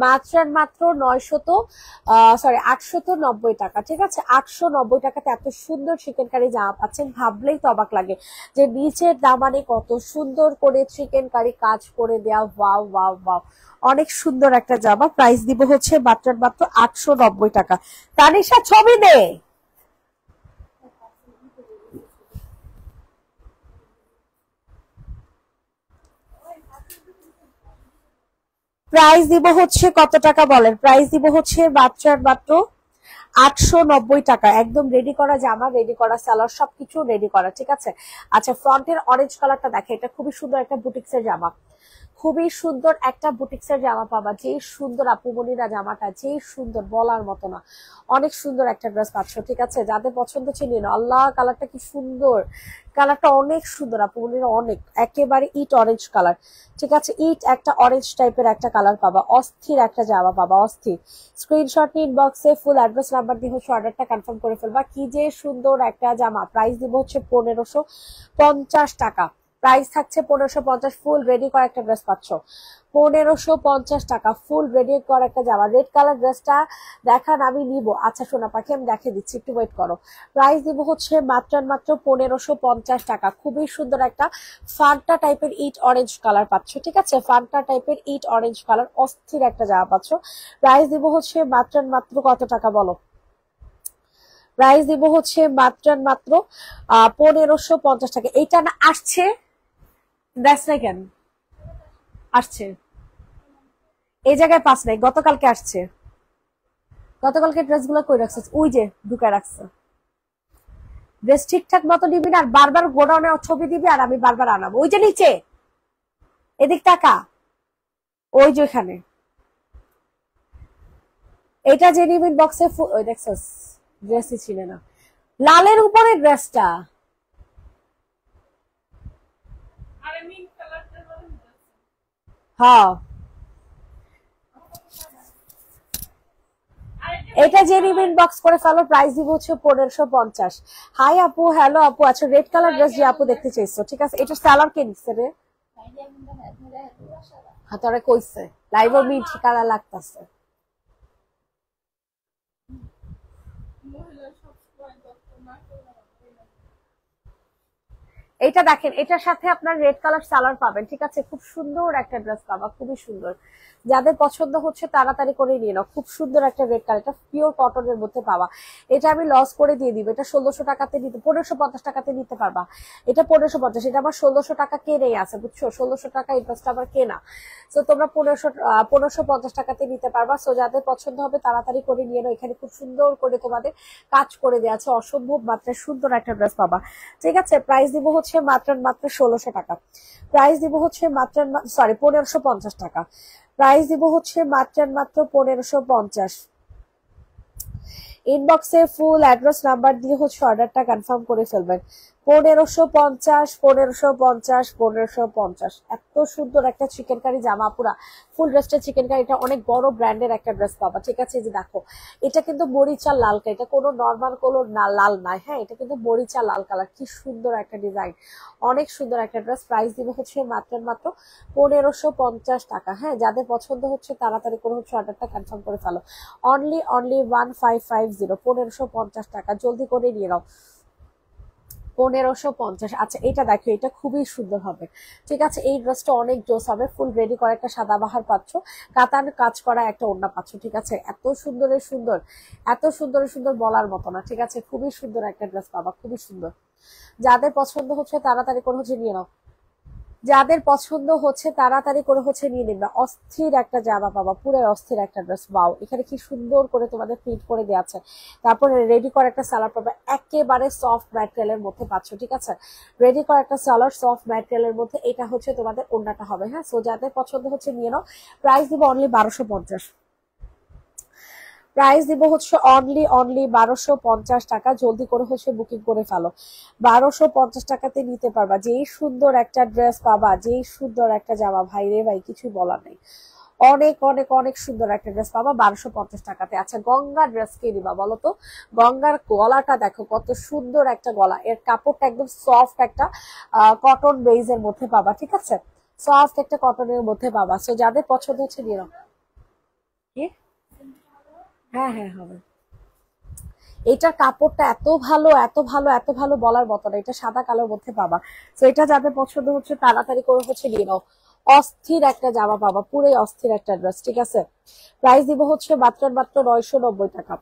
মাত্র মাত্র 890 টাকা, ঠিক আছে। 890 টাকাতে এত সুন্দর চিকেন কারি জামা পাচ্ছেন, ভাবলেই তো অবাক লাগে যে নিচের দামানে কত সুন্দর করে চিকেন কারি কাজ করে দেয়া। ওয়াও ওয়াও ওয়াও, অনেক সুন্দর একটা জামা। প্রাইস দিব হচ্ছে মাত্র মাত্র 890 টাকা। তানিশা ছবি দে। প্রাইস দিব হচ্ছে কত টাকা বলেন? প্রাইস দিব হচ্ছে মাত্র মাত্র 890 টাকা। একদম রেডি করা জামা, রেডি করা সালোয়ার, সবকিছু রেডি করা, ঠিক আছে। আচ্ছা, ফ্রন্টের অরেঞ্জ কালারটা দেখে, এটা খুবই সুন্দর একটা বুটিক্সের জামা, খুবই সুন্দর একটা বুটিক্সের জামা পাবা। যে সুন্দর আপুমনিরা, জামাটা যে সুন্দর বলার মতো না, অনেক সুন্দর একটা ড্রেস পাচ্ছ, ঠিক আছে। যাদের পছন্দ ছিল না, আল্লাহ কালারটা কি সুন্দর, কালারটা অনেক সুন্দর আপুমনিরা, অনেক, একেবারে ইট অরেঞ্জ কালার, ঠিক আছে। ইট একটা অরেঞ্জ টাইপের একটা কালার পাবা, অস্থির একটা জামা পাবা, অস্থির। স্ক্রিনশট নিয়ে ইনবক্সে ফুল অ্যাড্রেস নাম্বার দিয়ে হচ্ছে অর্ডারটা কনফার্ম করে ফেলবা। কি যে সুন্দর একটা জামা। প্রাইস দিব হচ্ছে 1550 টাকা। প্রাইস থাকছে 1550। ফুল রেডি করা একটা ড্রেস পাচ্ছ 1550 টাকা। ফুল রেডি করা একটা জামা। রেড কালার ড্রেসটা দেখান, আমি নিব। আচ্ছা সোনা পাখি, আমি দেখে দিচ্ছি, একটু ওয়েট করো। প্রাইস দিব হচ্ছে মাত্র মাত্র 1550 টাকা। খুবই সুন্দর একটা ফান্টা টাইপের ইট অরেঞ্জ কালার পাচ্ছ, ঠিক আছে। ফান্টা টাইপের ইট অরেঞ্জ কালার, অস্থির একটা জামা পাচ্ছ। প্রাইস দিব হচ্ছে মাত্র মাত্র কত টাকা বলো? প্রাইস দিব হচ্ছে মাত্র মাত্র 1550 টাকা। এইটা না আসছে, দেখ না কেন আসছে, এই জায়গায় পাস নাই, গতকালকে আসছে। গতকালকে ড্রেস গুলো কই রাখছে? ওই যে ঢুকায় রাখছে। ড্রেস ঠিকঠাক মতো নিবি না, আর বারবার গোডাউনে ছবি দিবি, আর আমি বারবার আনাবো। ওই যে নিচে, এদিক টাকা, ওই যে ওখানে। এটা যে নিবিন বক্সে, ওই দেখছস, ড্রেসই ছিল না, লালের উপরে ড্রেসটা। হ্যাঁ, এটা যে নিবেন বক্স করে ফেলো। প্রাইস দিব হচ্ছে 1550। হাই আপু, হ্যালো আপু। আচ্ছা, রেড কালার ড্রেস যে আপু দেখতে চাইছো, ঠিক আছে। এটা স্যালার কে নিচ্ছে রে? হ্যাঁ, তোরে কইছে লাইভ মি ঠিকানা লাগতাছে। এটা দেখেন, এটার সাথে আপনার রেড কালার সালোয়ার পাবেন, ঠিক আছে? খুব সুন্দর একটা ড্রেস পাবা, খুবই সুন্দর। যাদের পছন্দ হচ্ছে তাড়াতাড়ি করে নিয়ে নাও, খুব সুন্দর একটা রেড কালার, এটা পিওর কটনের মধ্যে পাবা। এটা আমি লস করে দিয়ে দিব, এটা 1600 টাকাতে নিতে, 1550 টাকাতে নিতে পারবা। এটা 1550, এটা আমার 1600 টাকা কেনেই আছে, বুঝছো? 1600 টাকা এই ড্রেসটা আমার কেনা। তো তোমরা 1550 টাকাতে নিতে পারবা। সো যাদের পছন্দ হবে তাড়াতাড়ি করে নিয়ে নাও। এখানে খুব সুন্দর করে তোমাদের কাজ করে দেওয়া আছে, অসম্ভব মাত্রায় সুন্দর একটা ড্রেস পাবা, ঠিক আছে? প্রাইস দিব হচ্ছে মাত্র 1600 টাকা। প্রাইস দিব হচ্ছে মাত্র, সরি, 1550 টাকা। প্রাইস দিব হচ্ছে মাত্র 1550। ইনবক্সে ফুল অ্যাড্রেস নাম্বার দিয়ে হচ্ছে অর্ডারটা কনফার্ম করে ফেলবেন। 1550, 1550, 1550। এত সুন্দর একটা চিকেন কারি জামা, পুরা ফুল ড্রেসটা চিকেন কারি, এটা অনেক বড় ব্র্যান্ডের একটা ড্রেস পাবা, ঠিক আছে? যে দেখো, এটা কিন্তু মরিচা লাল কালার, এটা কোনো নর্মাল কোনো লাল নাই, হ্যাঁ, এটা কিন্তু মরিচা লাল কালার। কি সুন্দর একটা ডিজাইন, অনেক সুন্দর একটা ড্রেস। প্রাইস দিব হচ্ছে মাত্র 1550 টাকা। হ্যাঁ, যাদের পছন্দ হচ্ছে তাড়াতাড়ি করে হচ্ছে অর্ডারটা কনফার্ম করে ফেলো। অনলি 1550, 1550 টাকা, জলদি করে নিয়ে নাও। 1550। আচ্ছা, এটা দেখো, এটা খুবই সুন্দর হবে, ঠিক আছে? এই ড্রেসটা অনেক জোস হবে, ফুল রেডি করা একটা সাদাবাহার পাচ্ছ, কাতান কাজ করা একটা ওড়না পাচ্ছ, ঠিক আছে? এত সুন্দরের সুন্দর, এত সুন্দরের সুন্দর বলার মতো না, ঠিক আছে? খুবই সুন্দর একটা ড্রেস পাবা, খুবই সুন্দর। যাদের পছন্দ হচ্ছে তাড়াতাড়ি করে হচ্ছে নিয়ে নাও, যাদের পছন্দ হচ্ছে তাড়াতাড়ি করে হচ্ছে নিয়ে নেবে। অস্থির একটা জামা পাবা, পুরো অস্থির একটা ড্রেস। ওয়াও, এখানে কি সুন্দর করে তোমাদের প্রিন্ট করে দেওয়া আছে। তারপরে রেডি করা একটা সালোয়ার পাবে, একেবারে সফট ম্যাটেরিয়ালের মধ্যে পাচ্ছ, ঠিক আছে? রেডি করা একটা সালোয়ার সফট ম্যাটেরিয়ালের মধ্যে, এটা হচ্ছে তোমাদের ওড়নাটা হবে। হ্যাঁ, সো যাদের পছন্দ হচ্ছে নিয়ে নাও। প্রাইস দিব অনলি 1250। প্রাইস দিব হচ্ছে অনলি 1250 টাকা। জলদি করে হচ্ছে বুকিং করে ফেলো। 1250 টাকাতে নিতে পারবা। যেই সুন্দর একটা ড্রেস পাবা, যেই সুন্দর একটা জামা, ভাই রে ভাই, কিছুই বলার নেই। অনেক অনেক অনেক সুন্দর একটা ড্রেস পাবা 1250 টাকাতে। আচ্ছা, গঙ্গা ড্রেস কে নিবা বলো তো? গঙ্গার গলাটা দেখো, কত সুন্দর একটা গলা, এর কাপড়টা একদম সফট একটা কটন বেইজের মধ্যে পাবা, ঠিক আছে? সফট একটা কটনের মধ্যে পাবা। সো যাদের পছন্দ হচ্ছে নিয়ে নাও। কি? হ্যাঁ হ্যাঁ, হবে। এটার কাপড়টা এত ভালো, এত ভালো, এত ভালো, বলার মতো না। এটা সাদা কালোর মধ্যে পাবা। তো এটা যাদের পছন্দ হচ্ছে তাড়াতাড়ি করে হচ্ছে নিয়ে নাও। অস্থির একটা জামা পাবা, পুরো অস্থির একটা ড্রেস, ঠিক আছে? প্রাইস দিব হচ্ছে মাত্র 990 টাকা।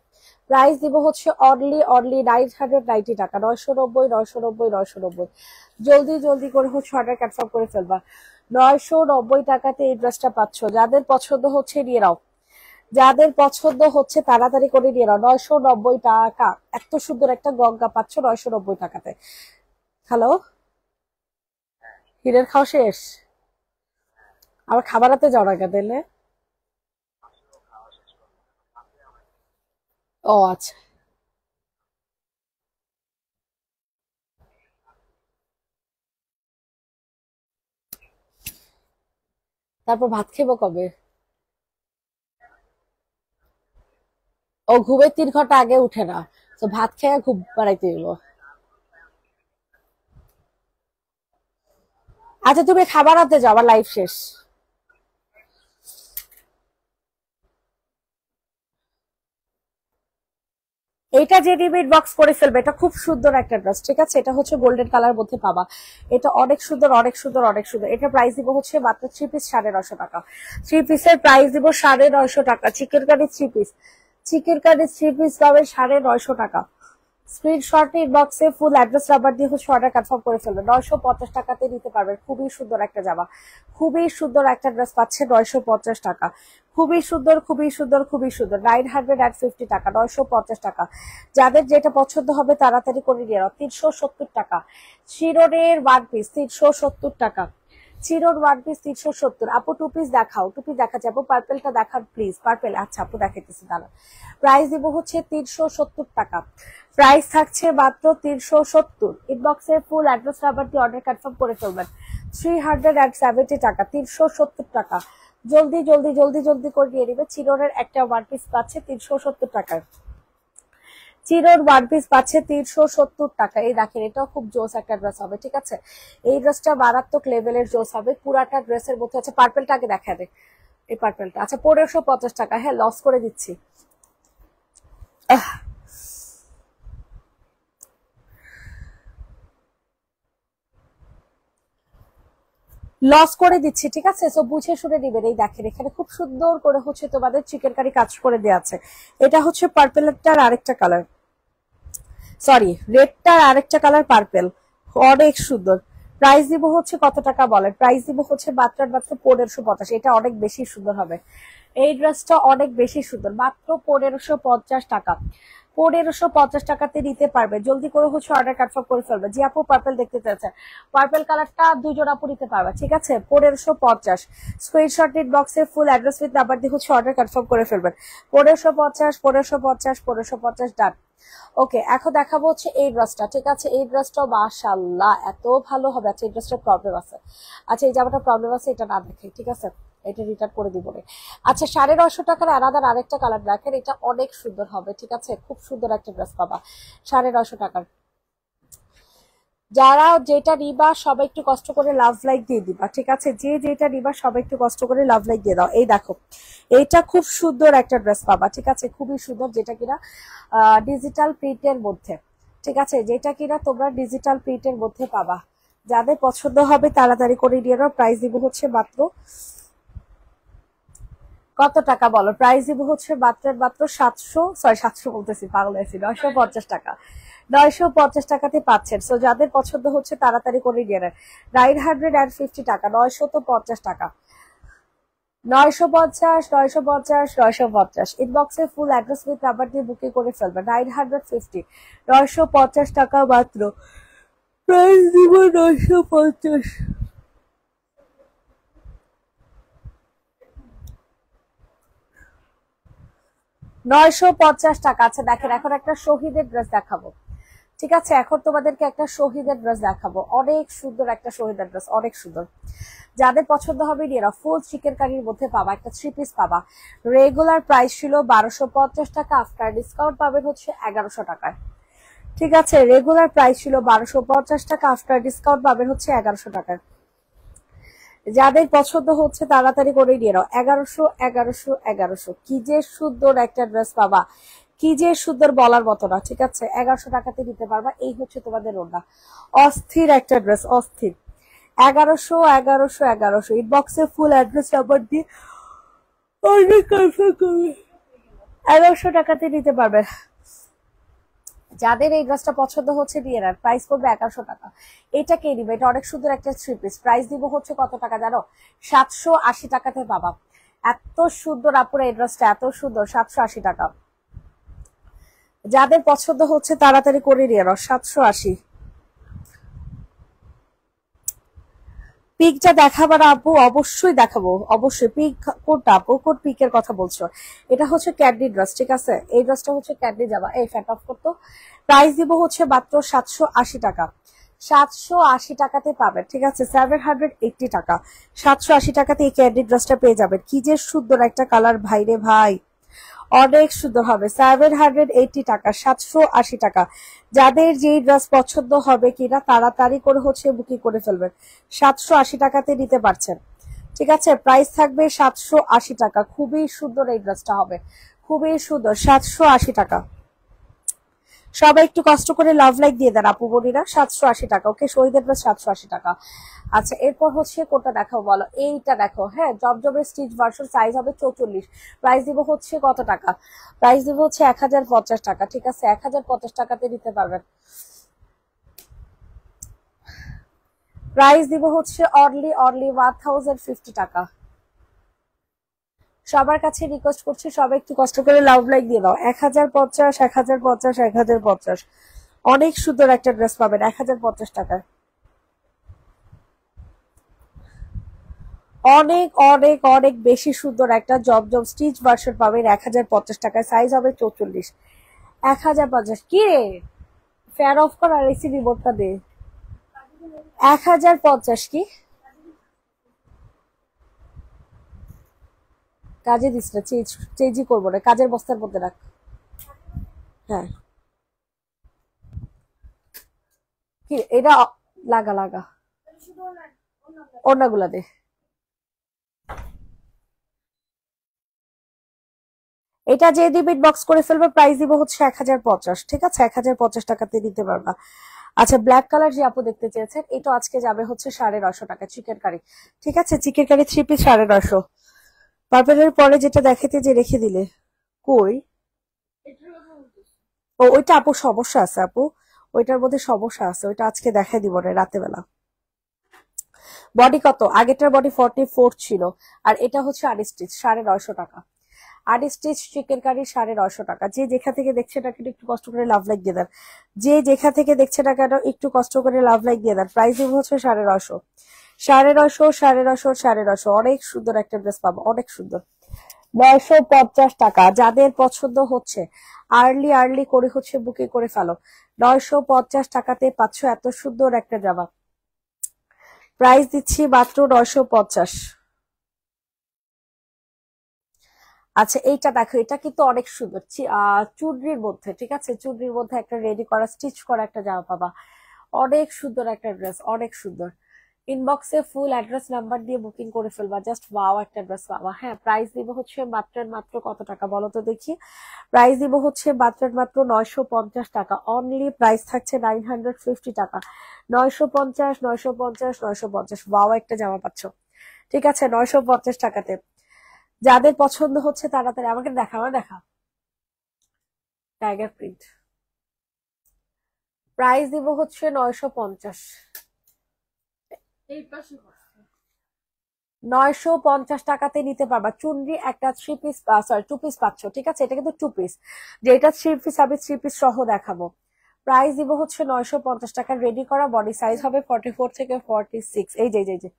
প্রাইস দিব হচ্ছে অনলি 990 টাকা। 990, 990, 990। জলদি জলদি করে হচ্ছে অর্ডার কনফার্ম করে ফেলবা। 990 টাকাতে এই ড্রেসটা পাচ্ছ। যাদের পছন্দ হচ্ছে নিয়ে নাও, যাদের পছন্দ হচ্ছে তাড়াতাড়ি করে নিয়ে নাও। 990 টাকা, এত সুন্দর একটা গঙ্গা পাচ্ছ 990 টাকাতে। হ্যালো, হিরের খাওয়া শেষ? আবার খাবার হাতে যাও না কেন দিলে? ও আচ্ছা, তারপর ভাত খেবো কবে? ও, ঘুমের 3 ঘন্টা আগে উঠে না, তো ভাত খেয়ে ঘুম বাড়াইতে হইব। আচ্ছা, তুমি খাবার হাতে যাও, আমার লাইফ শেষ। এইটা যে রেডিমেড বক্স করে ফেলবে, এটা খুব সুন্দর একটা ড্রেস, ঠিক আছে? এটা হচ্ছে গোল্ডেন কালার মধ্যে পাবা। এটা অনেক সুন্দর, অনেক সুন্দর, অনেক সুন্দর। এটা প্রাইস দিব হচ্ছে মাত্র 3 পিস 950 টাকা। 3 পিসের প্রাইস দিব 950 টাকা। Chicken curry 3 piece, chicken curry 3 piece পাবে 950 টাকা। স্ক্রিনশট ইনবক্সে ফুল অ্যাড্রেস নাম্বার দিয়ে হচ্ছে অর্ডার কনফার্ম করে ফেলবে। 950 টাকাতে নিতে পারবেন। খুবই সুন্দর একটা জামা, খুবই সুন্দর একটা ড্রেস পাচ্ছে 950 টাকা। খুবই সুন্দর, খুবই সুন্দর, খুবই সুন্দর। 950 টাকা, 950 টাকা। যাদের যেটা পছন্দ হবে তাড়াতাড়ি করে নিয়ে নাও। 370 টাকা। শিরোনের ওয়ান পিস 370 টাকা। চিরোর ওয়ান পিস 370। আপু টু পিস দেখাও, টু পিস দেখা যাবো। পার্পেলটা দেখান প্লিজ। পার্পেল, আচ্ছা আপু দেখাইতেছি, দাঁড়ান। প্রাইস দিব হচ্ছে 370 টাকা। প্রাইস থাকছে মাত্র 370। ইনবক্সে ফুল অ্যাড্রেস নাম্বার দিয়ে অর্ডার কনফার্ম করে ফেলবেন। 370 টাকা, 370 টাকা। জলদি জলদি জলদি জলদি করে নিয়ে নিবে। চিরোরের একটা ওয়ান পিস পাচ্ছে 370 টাকায়। চিরোর ওয়ান পিস পাচ্ছে 370 টাকা। এই দেখেন, এটাও খুব জোস একটা ড্রেস হবে, ঠিক আছে? এই ড্রেসটা মারাত্মক লেভেলের জোস হবে, পুরাটা ড্রেসের মধ্যে আছে। পার্পেলটা আগে দেখা দে, এই পার্পেলটা। আচ্ছা, 1550 টাকা। হ্যাঁ, লস করে দিচ্ছি। লস করে দিচ্ছি, ঠিক আছে? সো বুঝে শুনে নিবেন। এই দেখেন এখানে খুব সুন্দর করে হচ্ছে তোমাদের চিকেন কারি কাজ করে দেওয়া আছে। এটা হচ্ছে পার্পেলটার আরেকটা কালার, সরি রেডটার আরেকটা কালার পার্পেল, অনেক সুন্দর। প্রাইস দিব হচ্ছে কত টাকা বলেন? প্রাইস দিব হচ্ছে মাত্র 1550। এটা অনেক বেশি সুন্দর হবে, এই ড্রেসটা অনেক বেশি সুন্দর, মাত্র 1550 টাকা। 1550 টাকাতে নিতে পারবে, জলদি করে হচ্ছে অর্ডার কনফার্ম করে ফেলবে। যে আপু পার্পল দেখতে চাচ্ছেন, পার্পল কালারটা দুজন আপু নিতে পারবে, ঠিক আছে? 1550 স্ক্রিনশট নিট বক্সে ফুল অ্যাড্রেস উইথ নাম্বার দিয়ে হচ্ছে অর্ডার কনফার্ম করে ফেলবেন। 1550 1550 1550 ডান। ওকে, এখন দেখাবো হচ্ছে এই ড্রেসটা, ঠিক আছে? এই ড্রেসটাও মাশাআল্লাহ এত ভালো হবে। আচ্ছা এই ড্রেসটার প্রবলেম আছে, আচ্ছা এই জামাটা প্রবলেম আছে, এটা না দেখে, ঠিক আছে? এটা রিটার্ন করে দিব রে। আচ্ছা 950 টাকার আলাদার আরেকটা কালার দেখেন, এটা অনেক সুন্দর হবে, ঠিক আছে? খুব সুন্দর একটা ড্রেস পাবা 950 টাকার। যারা যেটা নিবা সবাই একটু কষ্ট করে লাভ লাইক দিয়ে দিবা, ঠিক আছে? যে যেটা নিবা সবাই একটু কষ্ট করে লাভ লাইক দিয়ে দাও। এই দেখো এইটা খুব সুন্দর একটা ড্রেস পাবা, ঠিক আছে? খুবই সুন্দর, যেটা কিনা ডিজিটাল প্রিন্টের মধ্যে, ঠিক আছে? যেটা কিনা তোমরা ডিজিটাল প্রিন্টের মধ্যে পাবা। যাদের পছন্দ হবে তাড়াতাড়ি করে নিয়ে নাও। প্রাইস দিব হচ্ছে মাত্র কত টাকা বলো? প্রাইস দিব হচ্ছে মাত্র 700 বলতেছি, পাগল আছি, 950 টাকা। 950 টাকাতে পাচ্ছেন। সো যাদের পছন্দ হচ্ছে তাড়াতাড়ি করে নিয়ে নেন। 950 টাকা, 950 টাকা, 950 950 950। ইনবক্সে ফুল অ্যাড্রেস উইথ নাম্বার দিয়ে বুকিং করে ফেলবে। 950 950 টাকা মাত্র। প্রাইস দিব 950। 950 টাকা। আচ্ছা দেখেন এখন একটা শহীদের ড্রেস দেখাবো, ঠিক আছে? এখন তোমাদেরকে একটা শহীদের ড্রেস দেখাবো, অনেক সুন্দর একটা শহীদের ড্রেস, অনেক সুন্দর। যাদের পছন্দ হবে নিয়ে ফুল চিকেন কারির মধ্যে পাবা, একটা 3 পিস পাবা। রেগুলার প্রাইস ছিল 1250 টাকা, আফটার ডিসকাউন্ট পাবেন হচ্ছে 1100 টাকায়, ঠিক আছে? রেগুলার প্রাইস ছিল 1250 টাকা, আফটার ডিসকাউন্ট পাবেন হচ্ছে 1100 টাকায়। যাদের পছন্দ হচ্ছে তাড়াতাড়ি করে নিয়ে নাও। 1100 1100 1100, কি যে সুন্দর একটা ড্রেস পাবা, কি যে সুন্দর বলার মতো না, ঠিক আছে? 1100 টাকাতে নিতে পারবা। এই হচ্ছে তোমাদের ওড়না, অস্থির একটা ড্রেস, অস্থির। 1100 1100 1100। ইনবক্সে ফুল অ্যাড্রেস নাম্বার দিয়ে অর্ডার কনফার্ম করবে। 1100 টাকাতে নিতে পারবে। যাদের এই ড্রেসটা পছন্দ হচ্ছে দিয়ে নেন, প্রাইস করবে 1100 টাকা। এটা কে নিবে? এটা অনেক সুন্দর একটা 3 পিস। প্রাইস দিব হচ্ছে কত টাকা জানো? 780 টাকাতে পাবা। এত সুন্দর আপুরা এই ড্রেসটা, এত সুন্দর, 780 টাকা। যাদের পছন্দ হচ্ছে তাড়াতাড়ি করে নিয়ে নাও। 780। পিকটা দেখাবার আপু? অবশ্যই দেখাবো, অবশ্যই। পিক কোনটা আপু, কোন পিকের কথা বলছো? এটা হচ্ছে ক্যান্ডি ড্রেস, ঠিক আছে? এই ড্রেসটা হচ্ছে ক্যান্ডি জামা। এই ফ্যাট অফ করতো। প্রাইস দিব হচ্ছে মাত্র 780 টাকা। 780 টাকাতে পাবেন, ঠিক আছে? 780 টাকা, 780 টাকাতে এই ক্যান্ডি ড্রেসটা পেয়ে যাবেন। কি যে সুন্দর একটা কালার ভাই রে ভাই, অনেক সুন্দর হবে। 780 টাকা, 780 টাকা। যাদের যেই ড্রেস পছন্দ হবে কিনা তাড়াতাড়ি করে হচ্ছে বুকিং করে ফেলবেন। 780 টাকাতে নিতে পারছেন, ঠিক আছে? প্রাইস থাকবে 780 টাকা। খুবই সুন্দর এই ড্রেসটা হবে, খুবই সুন্দর। 780 টাকা। সবাই একটু কষ্ট করে লাভ লাইক দিয়ে দেন আপু বলিরা। 780 টাকা। ওকে, শহীদের ড্রেস 780 টাকা। আচ্ছা এরপর হচ্ছে কোনটা দেখাবো বলো? এইটা দেখো, হ্যাঁ, জবজবের স্টিচ ভার্সন, সাইজ হবে 44। প্রাইস দিব হচ্ছে কত টাকা? প্রাইস দিব হচ্ছে 1050 টাকা, ঠিক আছে? 1050 টাকাতে নিতে পারবেন। প্রাইস দিব হচ্ছে অনলি 1050 টাকা। সবার কাছে রিকোয়েস্ট করছি সবাই একটু কষ্ট করে লাভ লাইক দিয়ে দাও। 1050 1050 1050। অনেক সুন্দর একটা ড্রেস পাবেন 1050 টাকায়। অনেক অনেক অনেক বেশি সুন্দর একটা জব স্টিচ ভার্সন পাবেন 1050 টাকায়। সাইজ হবে 44। 1050 কি রে? ফ্যান অফ কর আর এসি রিমোটটা দে। 1050 কি কাজে দিস না? চেঞ্জই করবো না, কাজের বস্তার মধ্যে রাখ। হ্যাঁ, কি এটা? লাগা লাগা, অন্যগুলা দে। এটা যে দিবে বক্স করে ফেলবে। প্রাইস দিব হচ্ছে 1050, ঠিক আছে? 1050 টাকাতে দিতে পারবা। আচ্ছা, ব্ল্যাক কালার যে আপু দেখতে চেয়েছেন, এটা আজকে যাবে হচ্ছে 950 টাকা চিকেন কারি। ঠিক আছে, চিকেন কারি 3 পিস 950। পার্পেলের পরে যেটা দেখাতে যে রেখে দিলে কই? ও ওইটা আপু সমস্যা আছে আপু, ওইটার মধ্যে সমস্যা আছে, ওইটা আজকে দেখাই দিব না রাতে বেলা। বডি কত? আগেরটার বডি 44 ছিল, আর এটা হচ্ছে আনস্টিচ 950 টাকা। আনস্টিচ চিকেন কারি 950 টাকা। যে যেখান থেকে দেখছে না কেন একটু কষ্ট করে লাভ লাইক দিয়ে দেন, যে যেখান থেকে দেখছে না কেন একটু কষ্ট করে লাভ লাইক দিয়ে দেন। প্রাইস হচ্ছে 950, 950, 950, 950। অনেক সুন্দর একটা ড্রেস পাবো, অনেক সুন্দর। 950 টাকা। যাদের পছন্দ হচ্ছে আর্লি আর্লি করে হচ্ছে বুকিং করে ফেলো। 950 টাকাতে পাচ্ছ এত সুন্দর একটা জামা। প্রাইস দিচ্ছি মাত্র 950। আচ্ছা, এইটা দেখো, এটা কিন্তু অনেক সুন্দর চুনরির মধ্যে, ঠিক আছে, চুনরির মধ্যে একটা রেডি করা স্টিচ করা একটা জামা পাবা। অনেক সুন্দর একটা ড্রেস, অনেক সুন্দর। ইনবক্সে ফুল অ্যাড্রেস নাম্বার দিয়ে বুকিং করে ফেলবা, জাস্ট ওয়াও একটা ড্রেস পাবা। হ্যাঁ, প্রাইস দিব হচ্ছে মাত্র মাত্র কত টাকা বলো তো দেখি। প্রাইস দিব হচ্ছে মাত্র মাত্র 950 টাকা অনলি। প্রাইস থাকছে 950 টাকা। 950, 950, 950। ওয়াও একটা জামা পাচ্ছ, ঠিক আছে, 950 টাকাতে। যাদের পছন্দ হচ্ছে তাড়াতাড়ি আমাকে দেখা, আমার দেখা। Tiger print. প্রাইস দিব হচ্ছে 950। 950 টাকাতে নিতে পারবা। চুনরি একটা 3 পিস, সরি 2 পিস পাচ্ছ, ঠিক আছে, এটা কিন্তু 2 পিস। যেটা 3 পিস আমি 3 পিস সহ দেখাবো। প্রাইস দিব হচ্ছে 950 টাকা। রেডি করা বডি সাইজ হবে 44 থেকে 46। এই যে এই যে।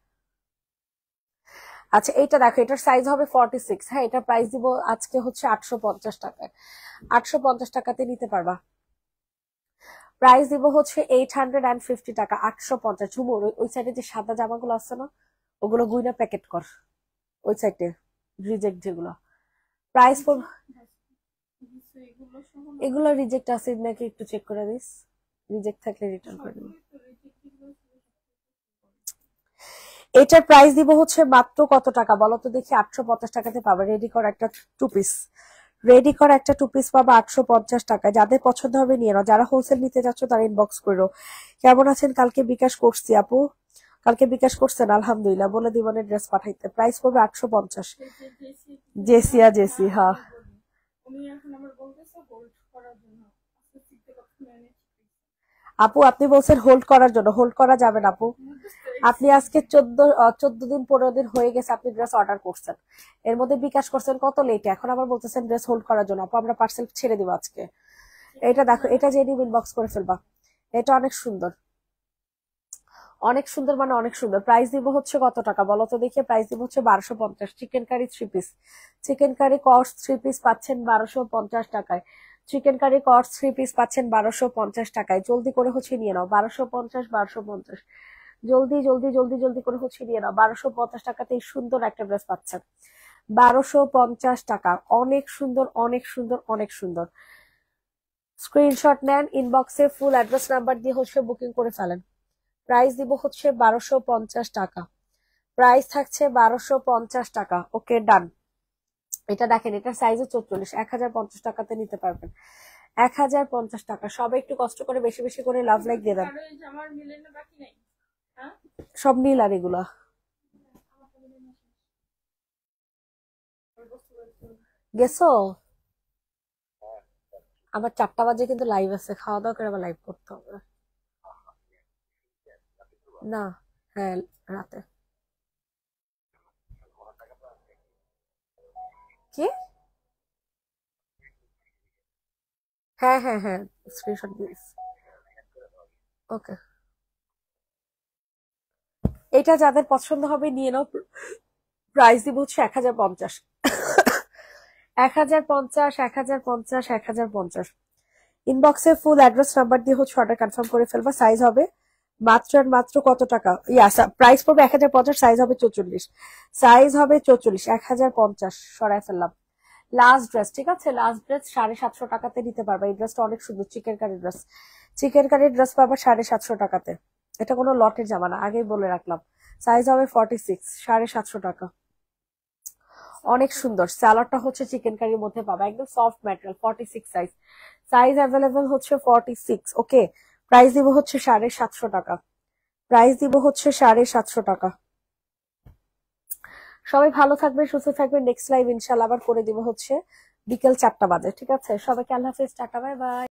আচ্ছা, এইটা দেখো, এটার সাইজ হবে 46। হ্যাঁ, এটা প্রাইস দিব আজকে হচ্ছে 850 টাকায়। 850 টাকাতে নিতে পারবা। প্রাইস দিব হচ্ছে 850 টাকা। 850। ঝুমুর ওই সাইডে যে সাদা জামাগুলো আছে না, ওগুলো গুইনা প্যাকেট কর ওই সাইডে, রিজেক্ট যেগুলো। প্রাইস পড়বে, এগুলো রিজেক্ট আছে নাকি একটু চেক করে দিস, রিজেক্ট থাকলে রিটার্ন করে দিবি। এটার প্রাইস দিব হচ্ছে মাত্র কত টাকা বলো তো দেখি। 850 টাকাতে পাবে রেডি করা একটা 2 পিস। রেডি করা একটা 2 পিস পাবা 850 টাকায়। যাদের পছন্দ হবে নিয়ে নাও, যারা হোলসেল নিতে যাচ্ছ তারা ইনবক্স করো। কেমন আছেন? কালকে বিকাশ করছি আপু, কালকে বিকাশ করছেন? আলহামদুলিল্লাহ, বলে দিবনে ড্রেস পাঠাইতে। প্রাইস পড়বে 850। জেসিয়া জেসি, হ্যাঁ আপু, আপনি বলছেন হোল্ড করার জন্য, হোল্ড করা যাবে না আপু। আপনি আজকে 14 দিন 15 দিন হয়ে গেছে আপনি ড্রেস অর্ডার করছেন, এর মধ্যে বিকাশ করছেন কত লেটে, এখন আবার বলতেছেন ড্রেস হোল্ড করার জন্য। আপু, আমরা পার্সেল ছেড়ে দিব আজকে। এটা দেখো, এটা যে নিব ইনবক্স করে ফেলবা। এটা অনেক সুন্দর, অনেক সুন্দর, মানে অনেক সুন্দর। প্রাইস দিব হচ্ছে কত টাকা বলো তো দেখি। প্রাইস দিব হচ্ছে 1250। Chicken curry 3 piece, chicken curry কর্স 3 পিস পাচ্ছেন 1250 টাকায়। চিকেন কারি কর্স 3 পিস পাচ্ছেন 1250 টাকায়। জলদি করে হচ্ছে নিয়ে নাও। 1250, 1250। জলদি জলদি জলদি জলদি করে হচ্ছে নিয়ে নাও। 1250 টাকাতে সুন্দর একটা ড্রেস পাচ্ছেন। 1250 টাকা। অনেক সুন্দর, অনেক সুন্দর, অনেক সুন্দর। স্ক্রিনশট নেন, ইনবক্সে ফুল অ্যাড্রেস নাম্বার দিয়ে হচ্ছে বুকিং করে ফেলেন। প্রাইস দিব হচ্ছে 1250 টাকা। প্রাইস থাকছে 1250 টাকা। ওকে, ডান। এটা দেখেন, এটার সাইজে 44। 1050 টাকাতে নিতে পারবেন। 1050 টাকা। সবাই একটু কষ্ট করে বেশি বেশি করে লাভ লাইক দিয়ে দেন। সব নীল আর এগুলা গেছো। আবার 4টা বাজে কিন্তু লাইভ আছে, খাওয়া দাওয়া করে আবার লাইভ করতে হবে না। হ্যাঁ, রাতে। কি? হ্যাঁ হ্যাঁ হ্যাঁ, স্ক্রিনশট দিস। ওকে, এটা যাদের পছন্দ হবে নিয়ে নাও। প্রাইস দিব হচ্ছে 1050। 1050, 1050, 1050। ইনবক্সে ফুল অ্যাড্রেস নাম্বার দিয়ে হচ্ছে অর্ডার কনফার্ম করে ফেলবা। সাইজ হবে মাত্র আর মাত্র কত টাকা? প্রাইস পড়বে 1050। সাইজ হবে 44। সাইজ হবে 44। 1050 সরাই ফেললাম। লাস্ট ড্রেস, ঠিক আছে, লাস্ট ড্রেস 750 টাকাতে নিতে পারবা। এই ড্রেসটা অনেক সুন্দর, chicken curry dress. Chicken curry dress পাবা 750 টাকাতে। এটা কোনো লটের জামা না, আগেই বলে রাখলাম। সাইজ হবে 46। 750 টাকা। অনেক সুন্দর। স্যালাডটা হচ্ছে চিকেন কারির মধ্যে পাবা, একদম soft material. 46 size, size available হচ্ছে 46। ওকে, প্রাইস দিব হচ্ছে 750 টাকা। প্রাইস দিব হচ্ছে 750 টাকা। সবাই ভালো থাকবে, সুস্থ থাকবে। নেক্সট লাইভ ইনশাল্লাহ আবার করে দিব হচ্ছে বিকেল 4টা বাজে। ঠিক আছে, সবাইকে আল্লাহ হাফেজ, টাটা, বাই বাই।